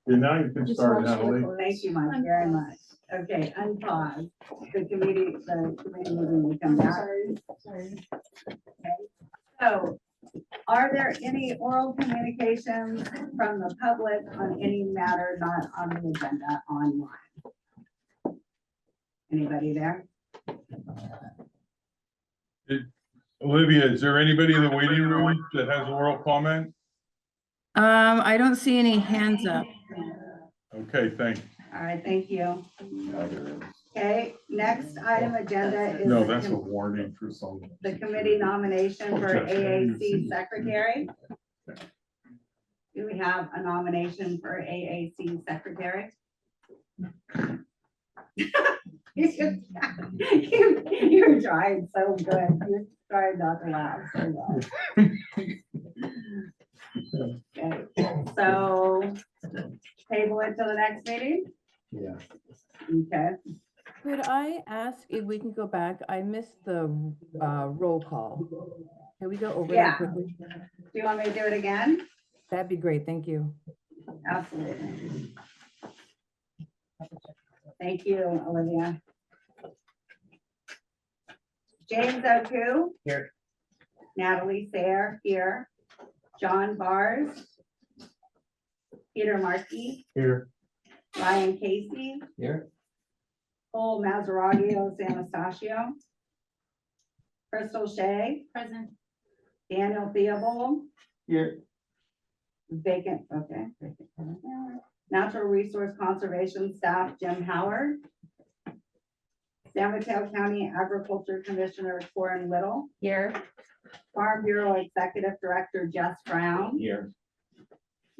Yeah, now you can start, Natalie. Thank you, Mike, very much. Okay, unpause. The committee meeting will come back. Sorry. So, are there any oral communications from the public on any matter not on the agenda online? Anybody there? Olivia, is there anybody in the waiting room that has oral comment? I don't see any hands up. Okay, thanks. All right, thank you. Okay, next item agenda is No, that's a warning for some. the committee nomination for AAC secretary. Do we have a nomination for AAC secretary? You're trying so good. You're trying not to laugh so well. Okay, so table it to the next meeting? Yeah. Okay, Could I ask if we can go back? I missed the roll call. Can we go over Yeah. that quickly? do you want me to do it again? That'd be great. Thank you. Absolutely. Thank you, Olivia. James O'Ku. Here. Natalie Sayre, here. John Bars. Peter Markey, Here. Ryan Casey, Here. Cole Mazzaragio Anastasio. Crystal Shea, Present. Daniel Theobald, Here. vacant, okay. Natural Resource Conservation Staff, Jim Howard. San Mateo County Agriculture Commissioner, Corin Whittle. Here. Farm Bureau Executive Director, Jess Brown. Here.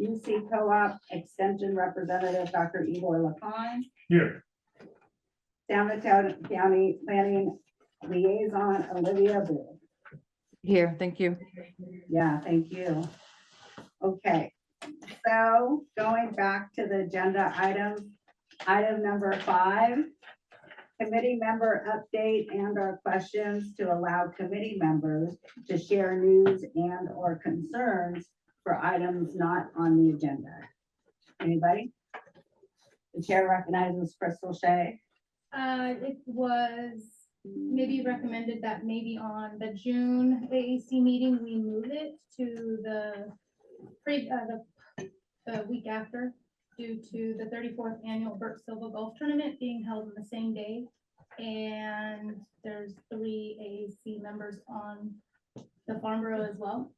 UC Co-op Extension Representative, Dr. Igor Lafine. Here. San Mateo County Planning Liaison, Olivia Booth. Here. Thank you. Yeah, thank you. Okay, so going back to the agenda item number 5, committee member update and or questions to allow committee members to share news and or concerns for items not on the agenda. Anybody? The chair recognizes Crystal Shea. It was maybe recommended that maybe on the June AAC meeting, we move it to the week after, due to the 34th annual Burt Silva Golf Tournament being held on the same day. And there's 3 AAC members on the Farm Bureau as well.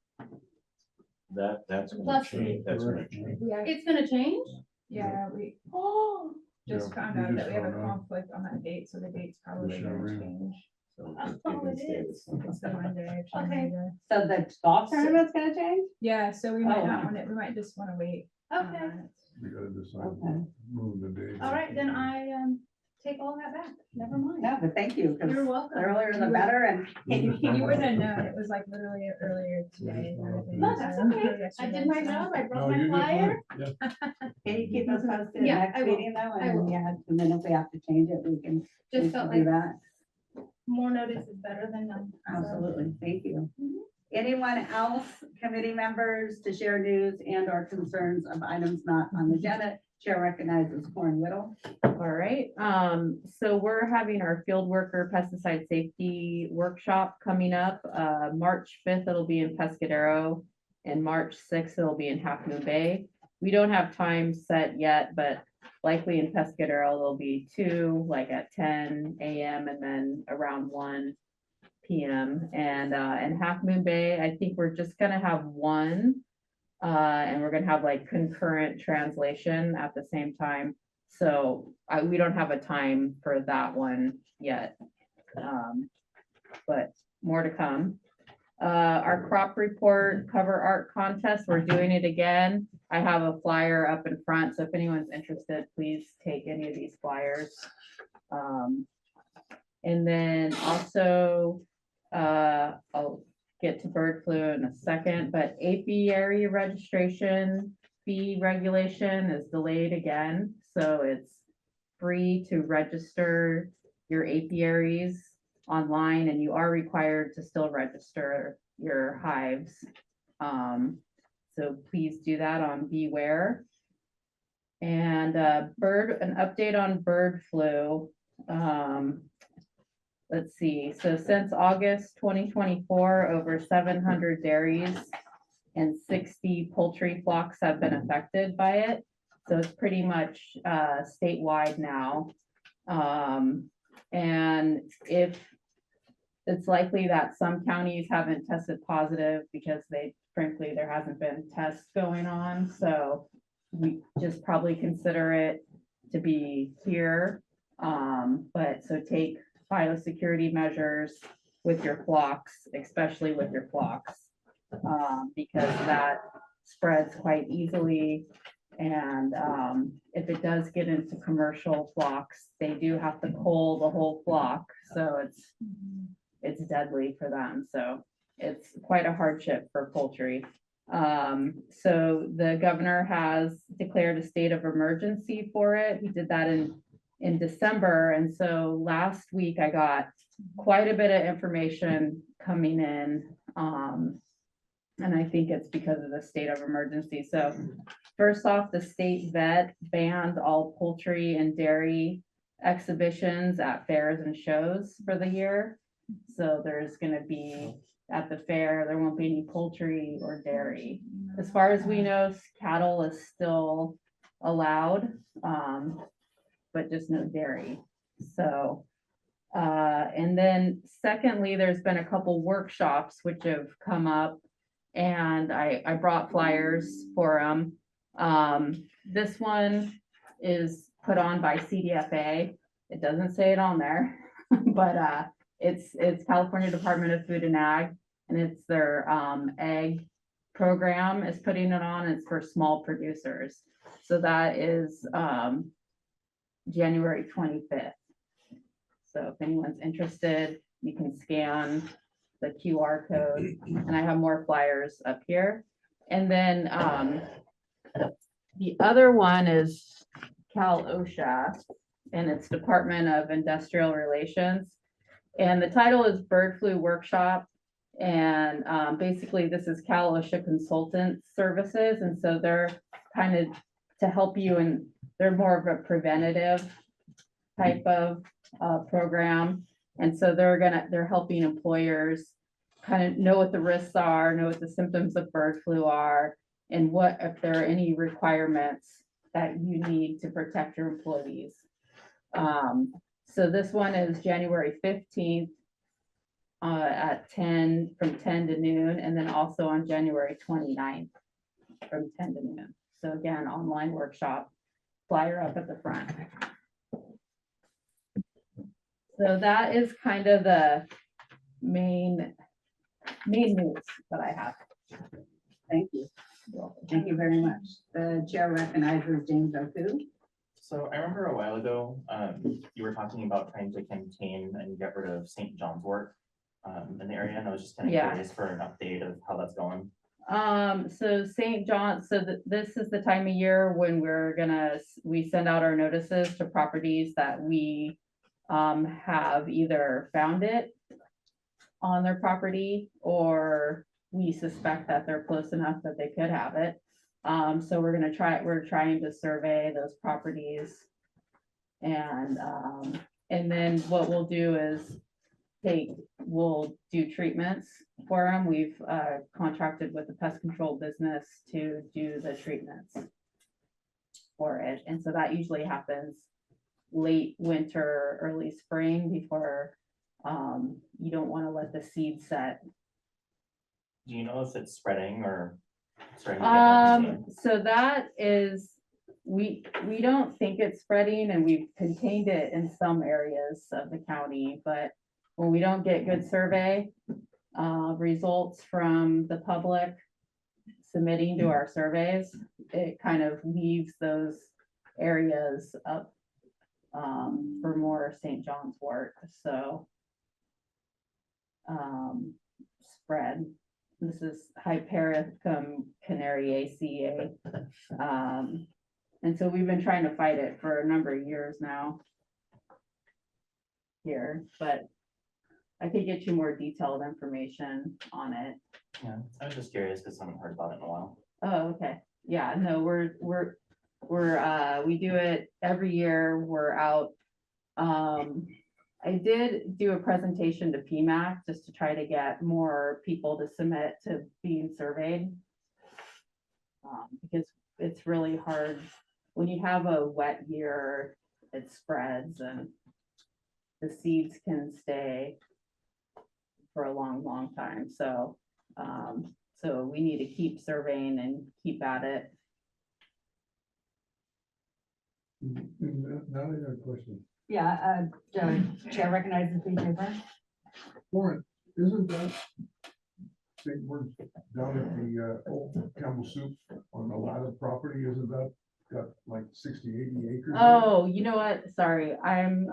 That's gonna Plus- change. That's gonna change. It's gonna change? Yeah, we Oh, just Yeah, found we out just that we have a found out. conflict on that date, so the date's probably sure gonna is. change. So Oh, it is. It's the Monday. actually, Okay. Monday. So the golf tournament's gonna change? Yeah, so we might Oh. not want it, we might just wanna wait. okay. on it. We gotta decide, Okay. move the date. All right, then I take all that back. Never mind. No, but thank you, because You're welcome. earlier the better, and You would have known, it was like literally earlier today. kind of thing, No, that's so- okay. I yesterday, did my so- job. I No, brought my you did flyer. fine. Yeah. can you keep us posted Yeah, next I will. meeting though? I And will. yeah, and then if we have to change it, we can Just felt do like that. more notice is better than none. So, Absolutely, thank you. Mhm. Anyone else, committee members, to share news and or concerns of items not on the agenda? Chair recognizes Corin Whittle. All right, so we're having our field worker pesticide safety workshop coming up. March 5th, it'll be in Pescadero, and March 6th, it'll be in Half Moon Bay. We don't have time set yet, but likely in Pescadero, there'll be 2, like at 10 a.m. and then around 1 p.m. And in Half Moon Bay, I think we're just gonna have 1. And we're gonna have like concurrent translation at the same time. So we don't have a time for that one yet. But more to come. Our crop report cover art contest, we're doing it again. I have a flyer up in front, so if anyone's interested, please take any of these flyers. And then also, I'll get to bird flu in a second, but apiary registration fee regulation is delayed again. So it's free to register your apiaries online, and you are required to still register your hives. So please do that on Beware. And an update on bird flu. Let's see, so since August 2024, over 700 dairies and 60 poultry flocks have been affected by it. So it's pretty much statewide now. And if it's likely that some counties haven't tested positive because frankly, there hasn't been tests going on. So we just probably consider it to be here. But so take biosecurity measures with your flocks, especially with your flocks, because that spreads quite easily. And if it does get into commercial flocks, they do have to cull the whole flock. So it's deadly for them. So it's quite a hardship for poultry. So the governor has declared a state of emergency for it. He did that in December. And so last week I got quite a bit of information coming in. And I think it's because of the state of emergency. So first off, the state vet banned all poultry and dairy exhibitions at fairs and shows for the year. So there's gonna be, at the fair, there won't be any poultry or dairy. As far as we know, cattle is still allowed, but just no dairy. So, and then secondly, there's been a couple workshops which have come up, and I brought flyers for them. This one is put on by CDFA. It doesn't say it on there, but it's California Department of Food and Ag, and it's their egg program is putting it on. It's for small producers. So that is January 25th. So if anyone's interested, you can scan the QR code, and I have more flyers up here. And then the other one is Cal OSHA, and it's Department of Industrial Relations. And the title is Bird Flu Workshop. And basically this is Cal OSHA Consultant Services. And so they're kind of to help you, and they're more of a preventative type of program. And so they're helping employers kind of know what the risks are, know what the symptoms of bird flu are, and what, if there are any requirements that you need to protect your employees. So this one is January 15th at 10, from 10 to noon, and then also on January 29th from 10 to noon. So again, online workshop, flyer up at the front. So that is kind of the main news that I have. Thank you. Thank you very much. The chair recognizes James Oku. So I remember a while ago, you were talking about trying to contain and get rid of St. John's wort in the area, and I was just kind of Yeah. curious for an update of how that's going. So St. John, this is the time of year when we send out our notices to properties that we have either found it on their property, or we suspect that they're close enough that they could have it. So we're trying to survey those properties. And then what we'll do is we'll do treatments for them. We've contracted with a pest control business to do the treatments for it. And so that usually happens late winter, early spring, before you don't want to let the seed set. Do you know if it's spreading or starting to get more contained? So that is, we don't think it's spreading, and we've contained it in some areas of the county, but when we don't get good survey results from the public submitting to our surveys, it kind of leaves those areas up for more St. John's wort. So spread. This is Hypericum canariaceae. And so we've been trying to fight it for a number of years now here, but I could get you more detailed information on it. Yeah, I was just curious because I haven't heard about it in a while. Oh, okay. Yeah, no, we do it every year. We're out. I did do a presentation to PMAC just to try to get more people to submit to being surveyed. Because it's really hard when you have a wet year, it spreads and the seeds can stay for a long, long time. So, so we need to keep surveying and keep at it. Now I got a question. Yeah, Chair recognizes the paper. Warren, isn't that St. Word's down at the old Campbell Soup on a lot of property, isn't that got like 60, 80 acres? Oh, you know what? Sorry, I'm,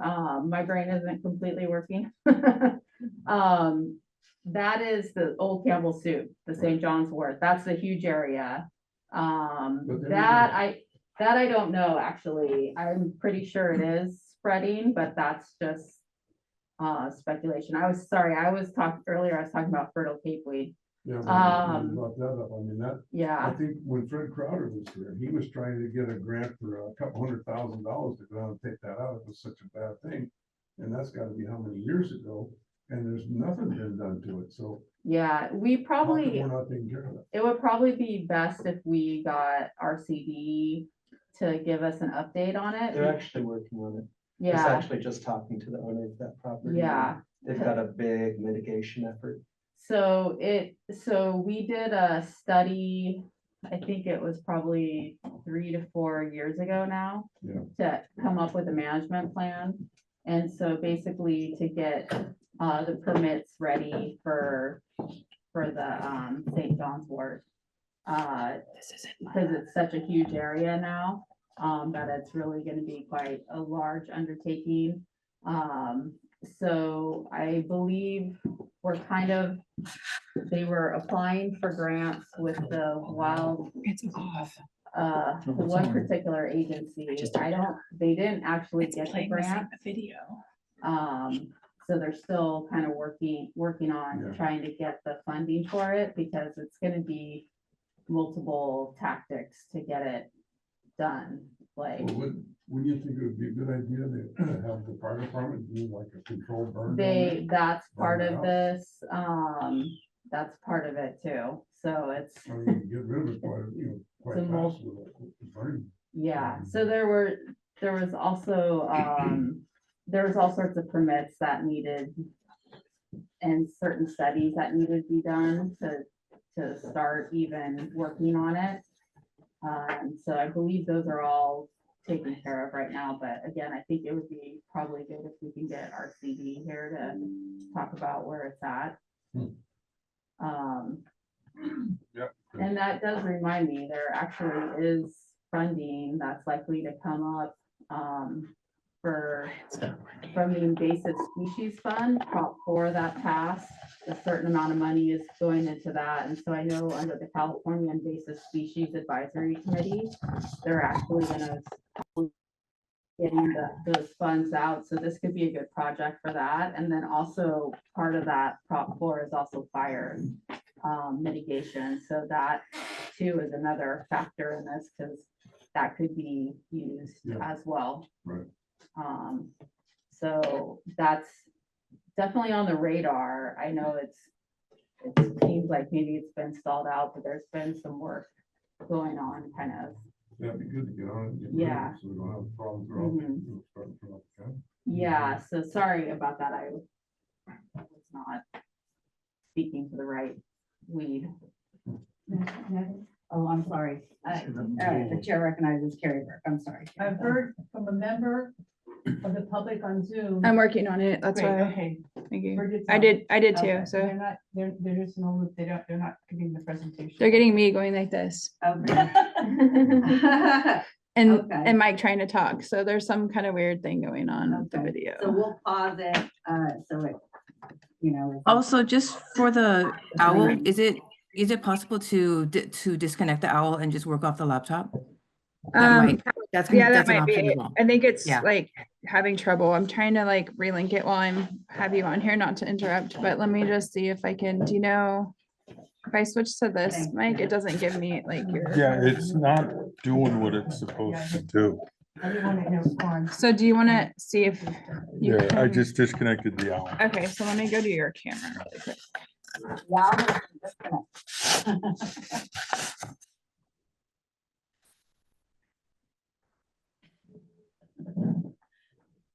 my brain isn't completely working. That is the old Campbell Soup, the St. John's Wort. That's a huge area. But then we That I don't know, actually. I'm pretty sure it is spreading, but that's just speculation. I was talking about fertile capeweed. Yeah, but Um, you brought that up. I mean, I Yeah, think when Fred Crowder was here, he was trying to get a grant for a couple $100,000 to go down and take that out. It was such a bad thing. And that's gotta be how many years ago? And there's nothing been done to it, so. yeah, how come we're not taking care of it? it would probably be best if we got RCD to give us an update on They're it. actually working on it. I was Yeah, actually just talking to the owner of that property. yeah. They've got a big mitigation effort. So we did a study, I think it was probably 3 to 4 years ago now. Yeah. To come up with a management plan. And so basically to get the permits ready for the St. John's Wort. Because it's such a huge area now, that it's really gonna be quite a large undertaking. So I believe they were applying for grants with the wild, It's off. the one particular agency. They didn't actually It's get the playing the same grant. video. So they're still kind of working on Yeah. trying to get the funding for it, because it's gonna be multiple tactics to get it done, like. Well, wouldn't you think it would be a good idea to have the fire department do like a controlled burn? down there? That's part Burn it of out? this, that's part of it too, so it's, I mean, you can get rid of it quite It's a mul- fast with a burning. yeah, so there was also, there was all sorts of permits that needed and certain studies that needed to be done to start even working on it. So I believe those are all taken care of right now, but again, I think it would be probably good if we can get our CD here to talk about where it's at. Yep. And that does remind me, there actually is funding that's likely to come up, from the invasive species fund, Prop 4 that passed. A certain amount of money is going into that, and so I know under the California Invasive Species Advisory Committee, they're actually gonna getting those funds out, so this could be a good project for that. And then also part of that Prop 4 is also fire mitigation, so that too is another factor in this, because that could be used Yeah. as well. Right. So that's definitely on the radar. I know it seems like maybe it's been stalled out, but there's been some work going on kind of. That'd be good to get on it. and get rid of it, Yeah. So we don't have problems throughout, Mhm. starting throughout the county. Yeah, so sorry about that. I was not speaking to the right weed. Oh, I'm sorry. The chair recognizes Carrie Burke. I'm sorry. I've heard from a member of the public on Zoom. I'm working on it. That's Great, why. okay. Thank you. Bridget's I on. did Okay, too. So They're not, they're just in a loop. They're not giving the presentation. they're getting me going like this Okay. and Okay. Mike trying to talk. So there's some kind of weird thing going on with the Okay. video. So we'll pause it, so it, it's- Also, just for the owl, is it possible to disconnect the owl and just work off the laptop? That's Yeah, an that might option be. as well. I think it's Yeah. like having trouble. I'm trying to like relink it while have you on here, not to interrupt, but let me just see if I can, do you know? If I switch to this Thank mic, you. it doesn't give me like your. Yeah, it's not doing what it's supposed to do. So do you want to see if you Yeah, I can- just disconnected the owl. Okay, so let me go to your camera really quick. Yeah, I'll disconnect.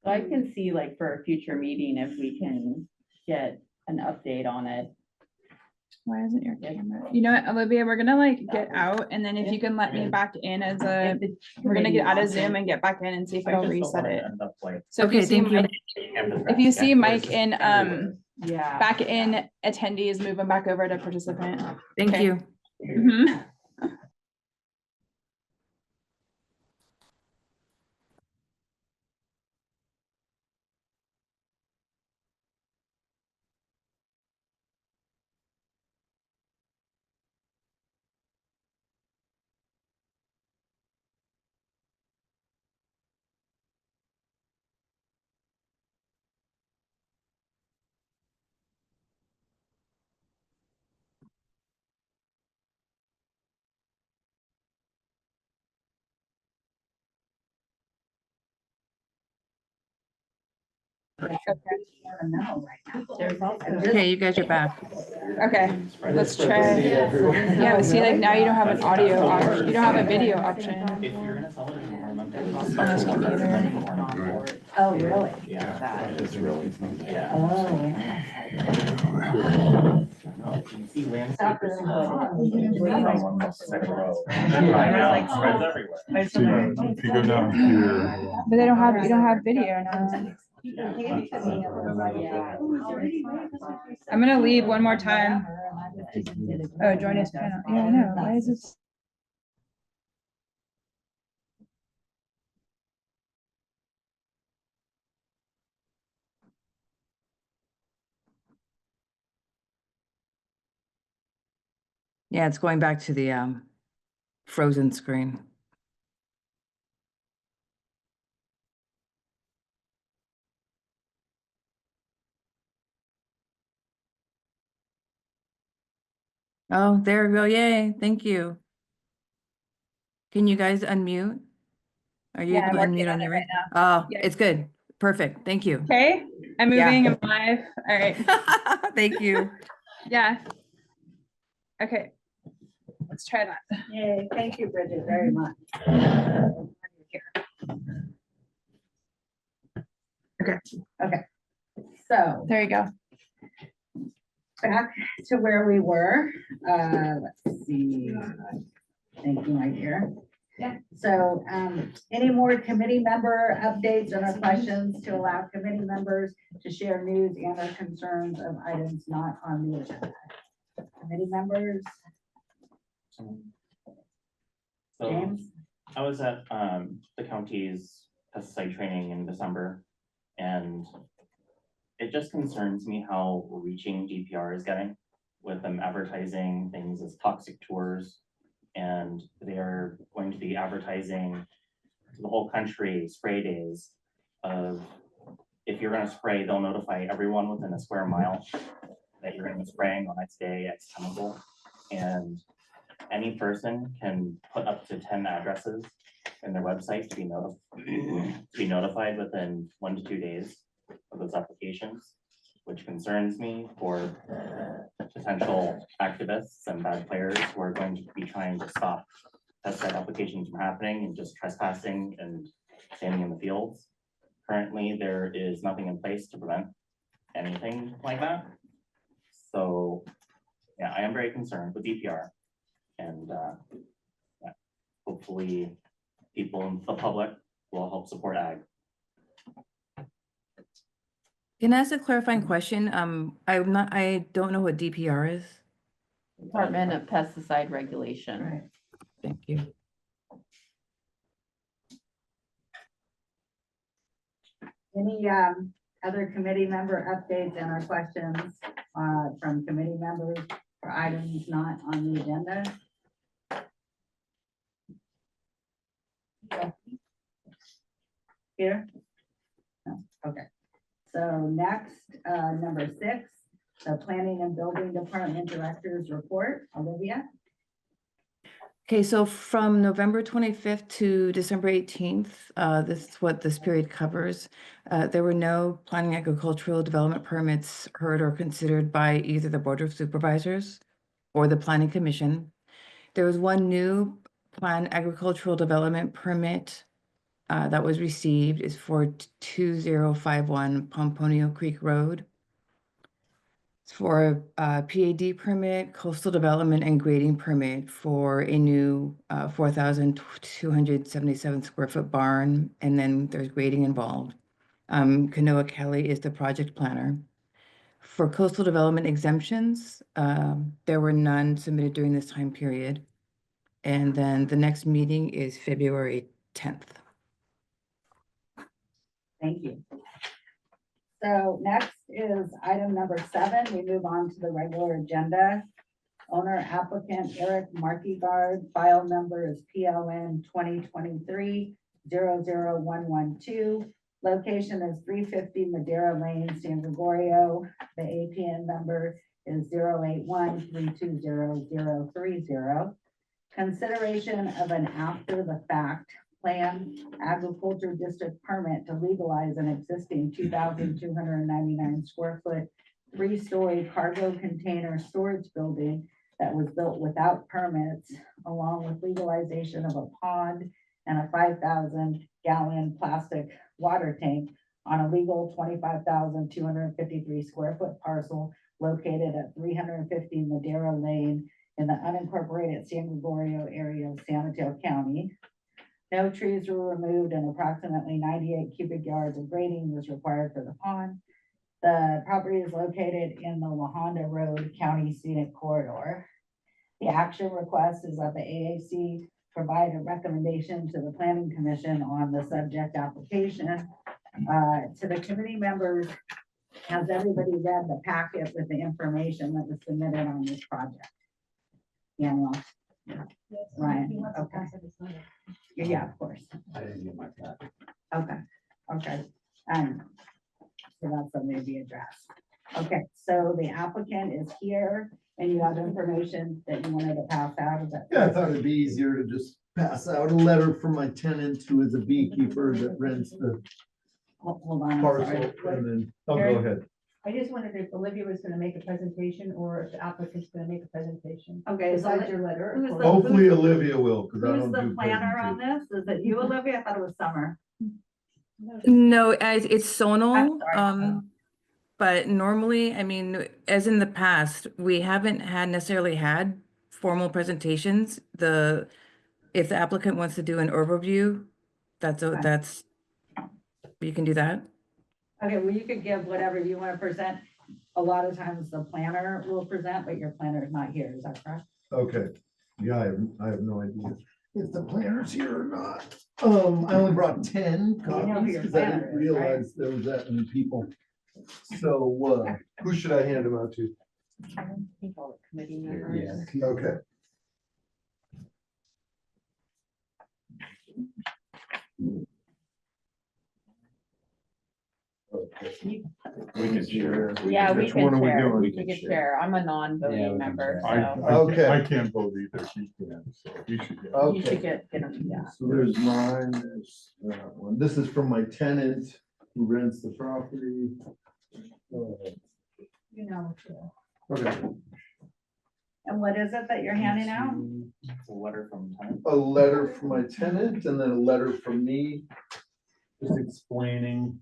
So I can see like for a future meeting if we can get an update on it. Why isn't your camera? You know what, Olivia, we're gonna like get out and then if you can let me back in as a, we're gonna get out of Zoom and get back in and see if it'll reset it. So if you Okay, see thank you. Mike, if you see Mike in, Yeah. back in attendees, move him back over to participant. Thank Okay. you. Mhm. Okay, you guys are back. Okay, let's try. Yeah, but see, like now you don't have an audio option, you don't have a video option. If you're gonna sell it, On this computer. Oh, really? Yeah. That is really fun. Yeah. Oh. You see landscapers. Soccer. Second row. Like spreads everywhere. So if you go down here. But they don't have, you don't have video now. I'm gonna leave one more time. Oh, join us panel. Yeah, I know. Why is this? Yeah, it's going back to the frozen screen. Oh, there we go. Yay. Thank you. Can you guys unmute? Are you Yeah, able to I'm working unmute on on it your right end? now. Oh, Yeah. it's good. Perfect. Thank you. Okay, I'm Yeah. moving. I'm live. All right. Thank you. Yeah. Okay. Let's try that. Yay, thank you, Bridget, very much. Okay, so There you go. back to where we were. Let's see. Thank you, my dear. Yeah. So, any more committee member updates or questions to allow committee members to share news and or concerns of items not on the agenda? Committee members, So James? I was at the county's pesticide training in December, and it just concerns me how reaching DPR is getting with them advertising things as toxic tours. And they are going to be advertising to the whole country spray days of, if you're gonna spray, they'll notify everyone within a square mile that you're gonna be spraying on X day, X chemical. And any person can put up to 10 addresses in their website to be notified within 1 to 2 days of those applications, which concerns me for potential activists and bad players who are going to be trying to stop pesticide applications from happening and just trespassing and standing in the fields. Currently, there is nothing in place to prevent anything like that. So, yeah, I am very concerned with DPR. And yeah, hopefully people in the public will help support ag. Can I ask a clarifying question? I don't know what DPR is. Department of Pesticide Regulation. Right. Thank you. Any other committee member updates and or questions from committee members for items not on the agenda? Here? No, okay. So next, number 6, the Planning and Building Department Director's report. Olivia? Okay, so from November 25th to December 18th, this is what this period covers. There were no planning agricultural development permits heard or considered by either the Board of Supervisors or the Planning Commission. There was one new planned agricultural development permit that was received is for 2051 Pomponio Creek Road. It's for a PAD permit, coastal development and grading permit for a new 4,277 square foot barn, and then there's grading involved. Kanoa Kelly is the project planner. For coastal development exemptions, there were none submitted during this time period. And then the next meeting is February 10th. Thank you. So next is item number 7. We move on to the regular agenda. Owner applicant Eric Markegard, file number is PLN 2023-00112. Location is 350 Madera Lane, San Gregorio. The APN number is 081-320-030. Consideration of an after the fact plan agriculture district permit to legalize an existing 2,299 square foot 3-story cargo container storage building that was built without permits, along with legalization of a pond and a 5,000 gallon plastic water tank on a legal 25,253 square foot parcel located at 350 Madera Lane in the unincorporated San Gregorio area of San Mateo County. No trees were removed and approximately 98 cubic yards of grading was required for the pond. The property is located in the La Honda Road County Scenic Corridor. The action request is that the AAC provide a recommendation to the Planning Commission on the subject application. To the committee members, has everybody read the packet with the information that was submitted on this project? Daniel? Ryan, okay. Yeah, of course. I didn't get my packet. Okay, okay. So that's something to be addressed. Okay, so the applicant is here and you have information that you wanted to pass out. Is that? Yeah, I thought it'd be easier to just pass out a letter from my tenant who is a beekeeper that rents the Hold on. I'm parcel sorry. and then, oh, go ahead. I just wondered if Olivia was gonna make a presentation or if the applicant's gonna make a presentation. Okay, so Besides your letter. of who's course. the- Hopefully Olivia will, because I who's don't the do planner on presentations. this? Is it you, Olivia? I thought it was Summer. No, it's Sonal. sorry. But normally, I mean, as in the past, we haven't had necessarily had formal presentations. If the applicant wants to do an overview, Okay. that's, you can do that. Okay, well, you could give whatever you want to present. A lot of times the planner will present, but your planner is not here. Is that correct? Okay, yeah, I have no idea if the planner's here or not. I only brought 10 You know who copies your because I planner didn't is, right? realize there was that many people. So, who should I hand them out to? I don't think all the committee Here, members. yeah. Okay. Okay. We could share. Yeah, we Which can one are we share, doing? we can share. I'm a Yeah, non-voting we can member, share. so Okay. I can't vote either. He can, so he should get. you should Okay, get them, yeah. so there's mine, there's that one. This is from my tenant who rents the property. You know. Okay, And what is it that you're handing out? It's a letter from tenant. a letter from my tenant and then a letter from me, just explaining,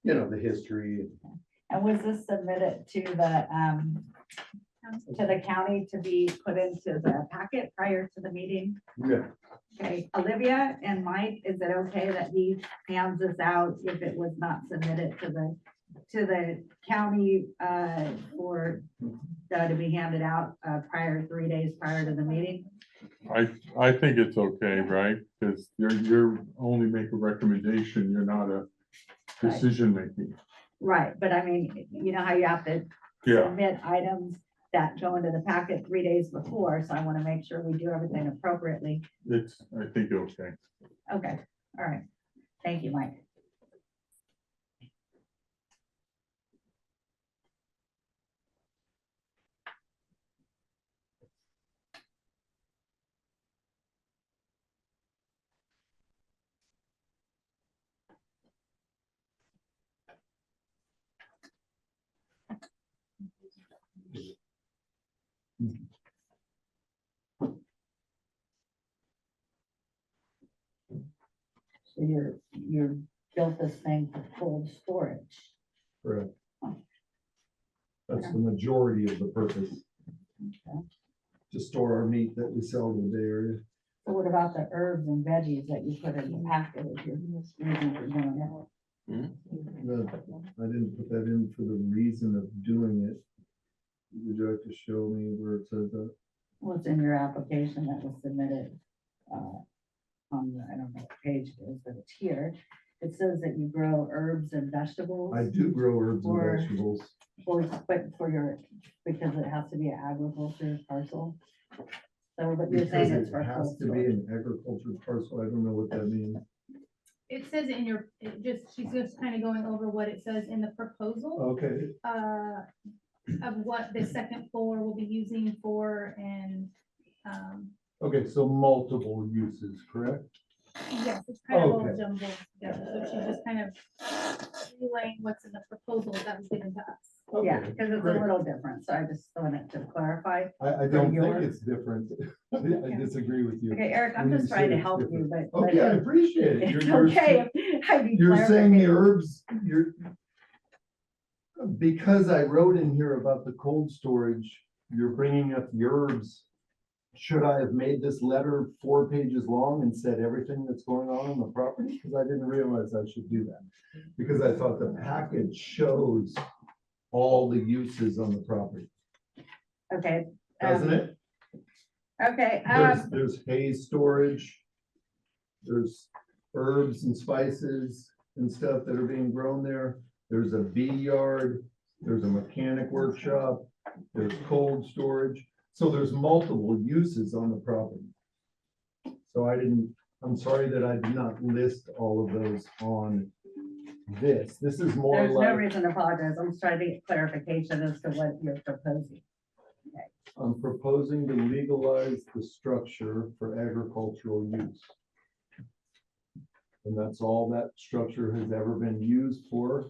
the history. And was this submitted to the county to be put into the packet prior to the meeting? Yeah, Okay, Olivia and Mike, is it okay that he hands this out if it was not submitted to the county for to be handed out 3 days prior to the meeting? I think it's okay, right? Because you're only make a recommendation, you're not a decision making. Right, but I mean, you know how you have to Yeah, submit items that go into the packet 3 days before, so I want to make sure we do everything appropriately. I think okay. Okay, all right. Thank you, Mike. So you're built this thing for cold storage. Correct. That's the majority of the purpose, Okay. to store our meat that we sell in the Bay Area. So what about the herbs and veggies that you put in the packet if you're reason for doing it? I didn't put that in for the reason of doing it. Would you like to show me where it says that? What's in your application that was submitted on the, I don't know what page it is, but it's here. It says that you grow herbs and vegetables. I do grow herbs and Or- vegetables. But for your, because it has to be an agriculture parcel. So, but you're Because saying it's it for has cold to be storage. an agriculture parcel. I don't know what that means. It says it in your, she's just kind of going over what it says in the proposal, Okay, of what the second floor will be using for and, okay, so multiple uses, correct? yes, it's kind of all Okay. jumbled together. So she's just kind of relaying what's in the proposal that was given to us. Yeah, Okay, because it's a great. little different, so I just wanted to clarify. I don't think yours. it's different. I disagree with you. Okay, Eric, I'm When you just say trying to it's help you, different. but. Okay, I appreciate it. It's You're- okay. I need You're saying the clarification. herbs, because I wrote in here about the cold storage, you're bringing up the herbs. Should I have made this letter 4 pages long and said everything that's going on the property? Because I didn't realize I should do that. Because I thought the package shows all the uses on the property, Okay. doesn't it? Okay, There's hay storage. There's herbs and spices and stuff that are being grown there. There's a bee yard. There's a mechanic workshop. There's cold storage. So there's multiple uses on the property. So I'm sorry that I did not list all of those on this. This is more there's no like, reason to apologize. I'm just trying to get clarification as to what you're proposing. I'm proposing to legalize the structure for agricultural use. And that's all that structure has ever been used for.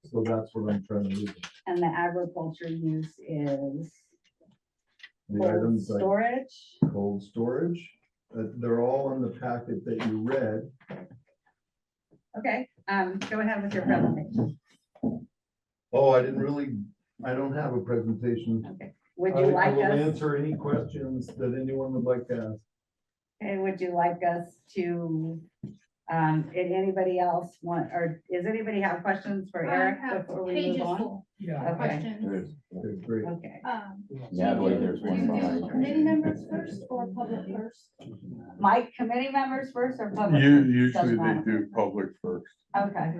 So that's what I'm trying to do. And the agriculture use is The cold items like storage. cold storage, they're all in the packet that you read. Okay, go ahead with your presentation. Oh, I don't have a presentation. Okay, would I you like will us, answer any questions that anyone would like to ask. okay, would you like us to, did anybody else want, or does anybody have questions for I Eric have before we move pages on? full Okay, questions. Okay, great. okay. Yeah, I believe there's Do one you do behind. committee members first or public first? Mike, committee members first or public? You, first? usually Doesn't they matter. do public first. Okay,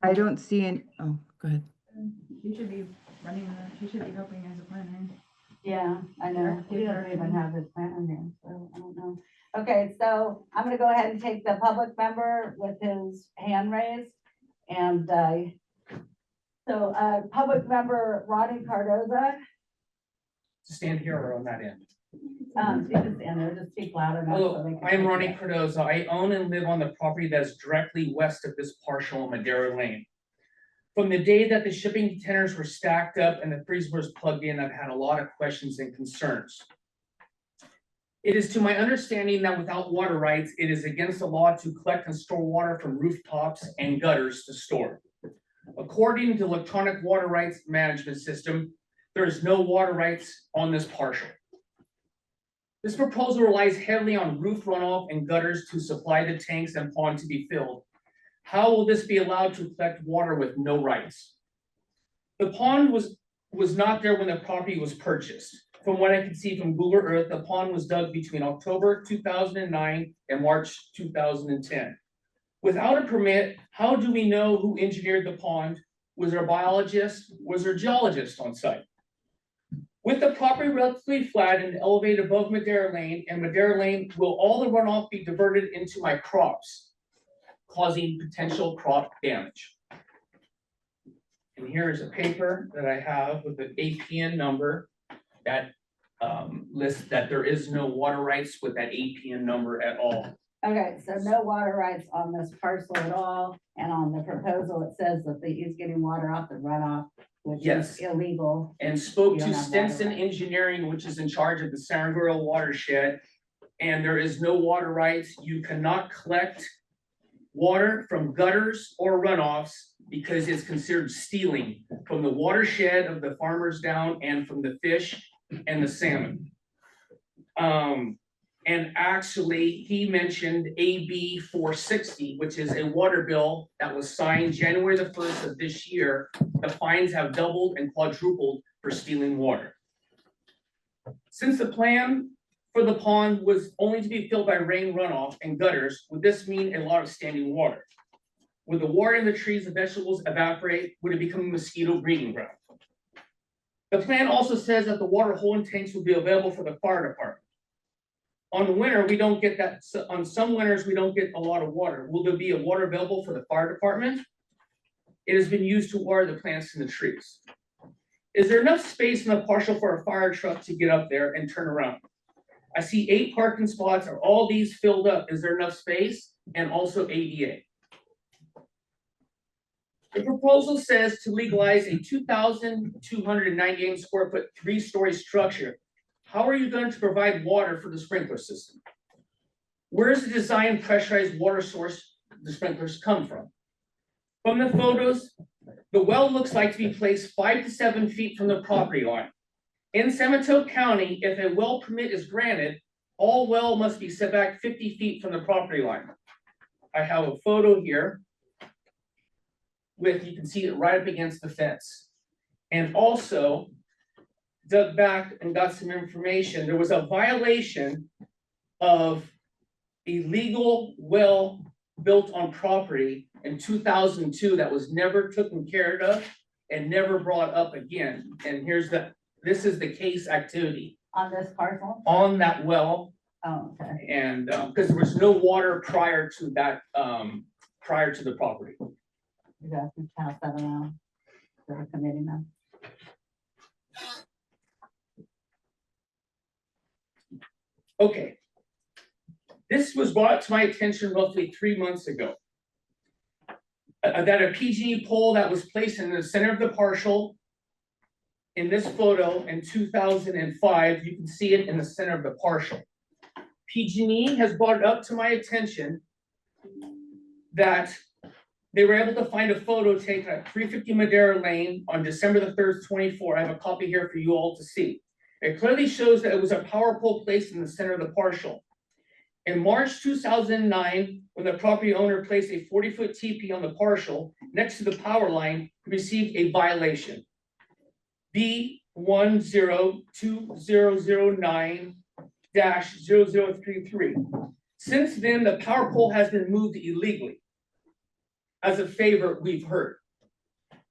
I don't see any, oh, go ahead. You should be running she should be helping as a planner. yeah, I know. Yeah, He doesn't even have his plan in here, so I don't know. Okay, so I'm gonna go ahead and take the public member with his hand raised. And, public member Ronnie Cardoza, To stand here or on that end? you can stand there, just speak loud enough. so Hello, they can I am hear Ronnie you. Cardoza. I own and live on the property that is directly west of this parcel on Madera Lane. From the day that the shipping containers were stacked up and the freezer was plugged in, I've had a lot of questions and concerns. It is to my understanding that without water rights, it is against the law to collect and store water from rooftops and gutters to store. According to electronic water rights management system, there is no water rights on this parcel. This proposal relies heavily on roof runoff and gutters to supply the tanks and pond to be filled. How will this be allowed to collect water with no rights? The pond was not there when the property was purchased. From what I can see from Google Earth, the pond was dug between October 2009 and March 2010. Without a permit, how do we know who engineered the pond? Was there a biologist? Was there a geologist on site? With the property relatively flat and elevated above Madera Lane and Madera Lane, will all the runoff be diverted into my crops, causing potential crop damage? And here is a paper that I have with the APN number that lists that there is no water rights with that APN number at all. Okay, so no water rights on this parcel at all, and on the proposal, it says that he's getting water off the runoff, which is Yes. illegal. And spoke You to don't have water Stinson rights. Engineering, which is in charge of the San Gabriel watershed. and there is no water rights. You cannot collect water from gutters or runoffs because it's considered stealing from the watershed of the farmers down and from the fish and the salmon. And actually, he mentioned AB 460, which is a water bill that was signed January the 1st of this year. The fines have doubled and quadrupled for stealing water. Since the plan for the pond was only to be filled by rain runoff and gutters, would this mean a lot of standing water? Would the water in the trees and vegetables evaporate? Would it become a mosquito breeding ground? The plan also says that the water holding tanks will be available for the fire department. On the winter, we don't get that. On some winters, we don't get a lot of water. Will there be a water available for the fire department? It has been used to water the plants and the trees. Is there enough space in the partial for a fire truck to get up there and turn around? I see 8 parking spots. Are all these filled up? Is there enough space? And also ADA. The proposal says to legalize a 2,298 square foot 3-story structure. How are you going to provide water for the sprinkler system? Where is the designed pressurized water source the sprinklers come from? From the photos, the well looks like to be placed 5 to 7 feet from the property line. In San Mateo County, if a well permit is granted, all well must be set back 50 feet from the property line. I have a photo here with, you can see it right up against the fence. And also dug back and got some information. There was a violation of illegal well built on property in 2002 that was never taken care of and never brought up again. And this is the case activity On this parcel? on that well. Oh, okay. And because there was no water prior to that, prior to the property. You guys can pass that around to the committee now. Okay. This was brought to my attention roughly 3 months ago. That a PG&E pole that was placed in the center of the partial in this photo in 2005, you can see it in the center of the partial. PG&E has brought it up to my attention that they were able to find a photo taken at 350 Madera Lane on December the 3rd, 24. I have a copy here for you all to see. It clearly shows that it was a power pole placed in the center of the partial. In March 2009, when the property owner placed a 40-foot teepee on the partial next to the power line, he received a violation. B10009-0033. Since then, the power pole has been moved illegally. As a favor, we've heard.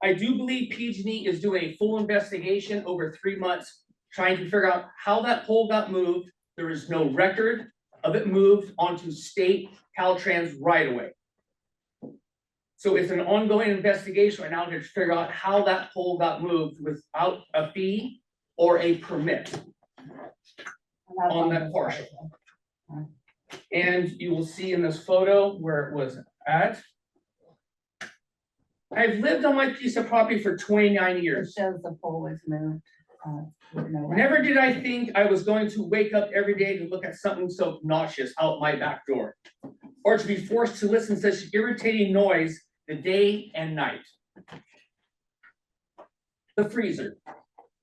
I do believe PG&E is doing a full investigation over 3 months, trying to figure out how that pole got moved. There is no record of it moved onto state Caltrans right away. So it's an ongoing investigation right now to figure out how that pole got moved without a fee or a permit on that partial. And you will see in this photo where it was at. I've lived on my piece of property for 29 It years. shows the pole was moved. With no Never record. did I think I was going to wake up every day to look at something so obnoxious out my back door, or to be forced to listen to such irritating noise the day and night. The freezer.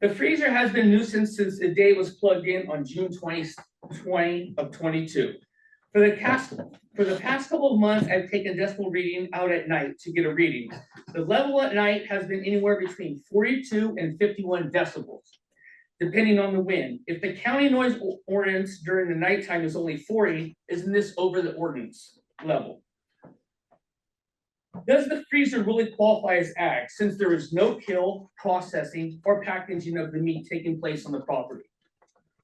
The freezer has been a nuisance since the day it was plugged in on June 2020 of 22. For the past couple of months, I've taken decibel reading out at night to get a reading. The level at night has been anywhere between 42 and 51 decibels, depending on the wind. If the county noise ordinance during the nighttime is only 40, isn't this over the ordinance level? Does the freezer really qualify as ag, since there is no kill, processing, or packaging of the meat taking place on the property?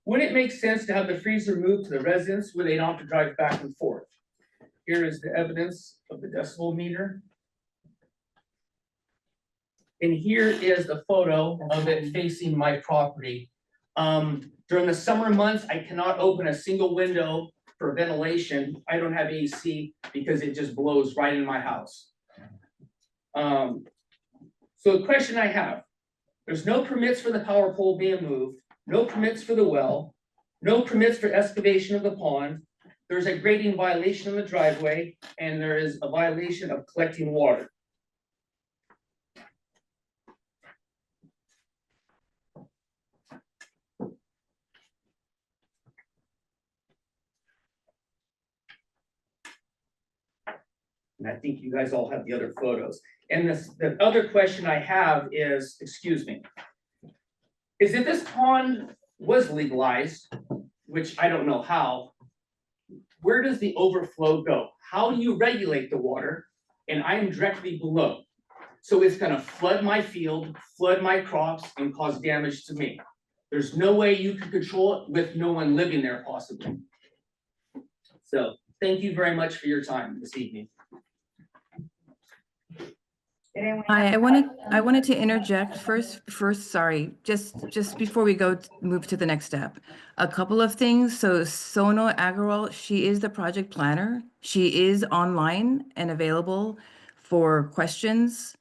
Wouldn't it make sense to have the freezer moved to the residence where they don't have to drive back and forth? Here is the evidence of the decibel meter. And here is the photo of it facing my property. During the summer months, I cannot open a single window for ventilation. I don't have AC because it just blows right in my house. So the question I have, there's no permits for the power pole being moved, no permits for the well, no permits for excavation of the pond, there's a grading violation in the driveway, and there is a violation of collecting water. And I think you guys all have the other photos. And the other question I have is, excuse me, is if this pond was legalized, which I don't know how, where does the overflow go? How do you regulate the water? And I am directly below. So it's gonna flood my field, flood my crops, and cause damage to me. There's no way you can control it with no one living there possibly. So thank you very much for your time this evening. Anyone Hi, have I wanted to interject first, sorry, just before we move to the next step. A couple of things. So Sono Agarwal, she is the project planner. She is online and available for questions.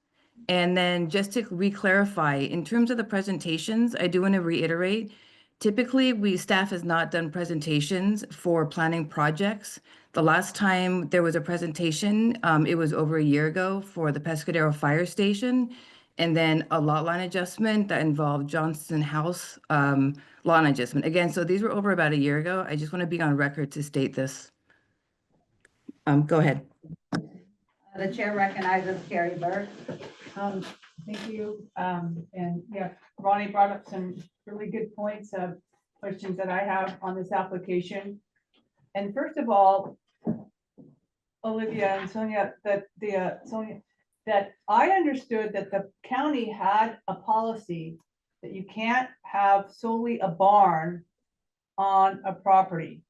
And then just to re-clarify, in terms of the presentations, I do want to reiterate, typically staff has not done presentations for planning projects. The last time there was a presentation, it was over a year ago for the Pescadero Fire Station, and then a lot line adjustment that involved Johnson House lawn adjustment. Again, so these were over about a year ago. I just want to be on record to state this. Go ahead. The chair recognizes Carrie Burke. Thank you. And yeah, Ronnie brought up some really good points of questions that I have on this application. And first of all, Olivia and Sonia, that I understood that the county had a policy that you can't have solely a barn on a property.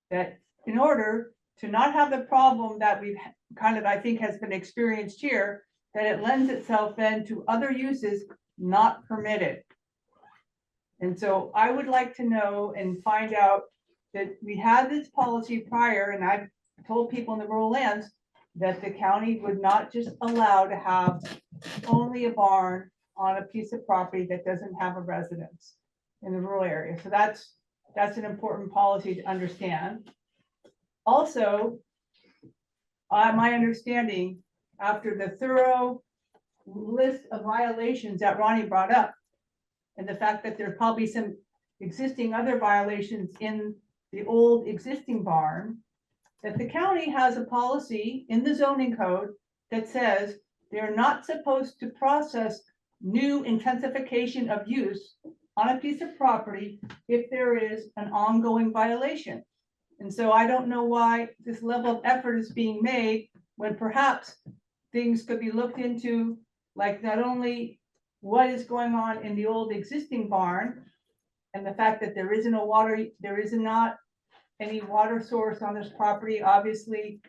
That in order to not have the problem that we've kind of, I think, has been experienced here, that it lends itself then to other uses not permitted. And so I would like to know and find out that we had this policy prior, and I've told people in the rural lands that the county would not just allow to have only a barn on a piece of property that doesn't have a residence in the rural area. So that's an important policy to understand. Also, my understanding, after the thorough list of violations that Ronnie brought up, and the fact that there's probably some existing other violations in the old existing barn, that the county has a policy in the zoning code that says they're not supposed to process new intensification of use on a piece of property if there is an ongoing violation. And so I don't know why this level of effort is being made when perhaps things could be looked into, like not only what is going on in the old existing barn and the fact that there isn't a water, there is not any water source on this property. Obviously,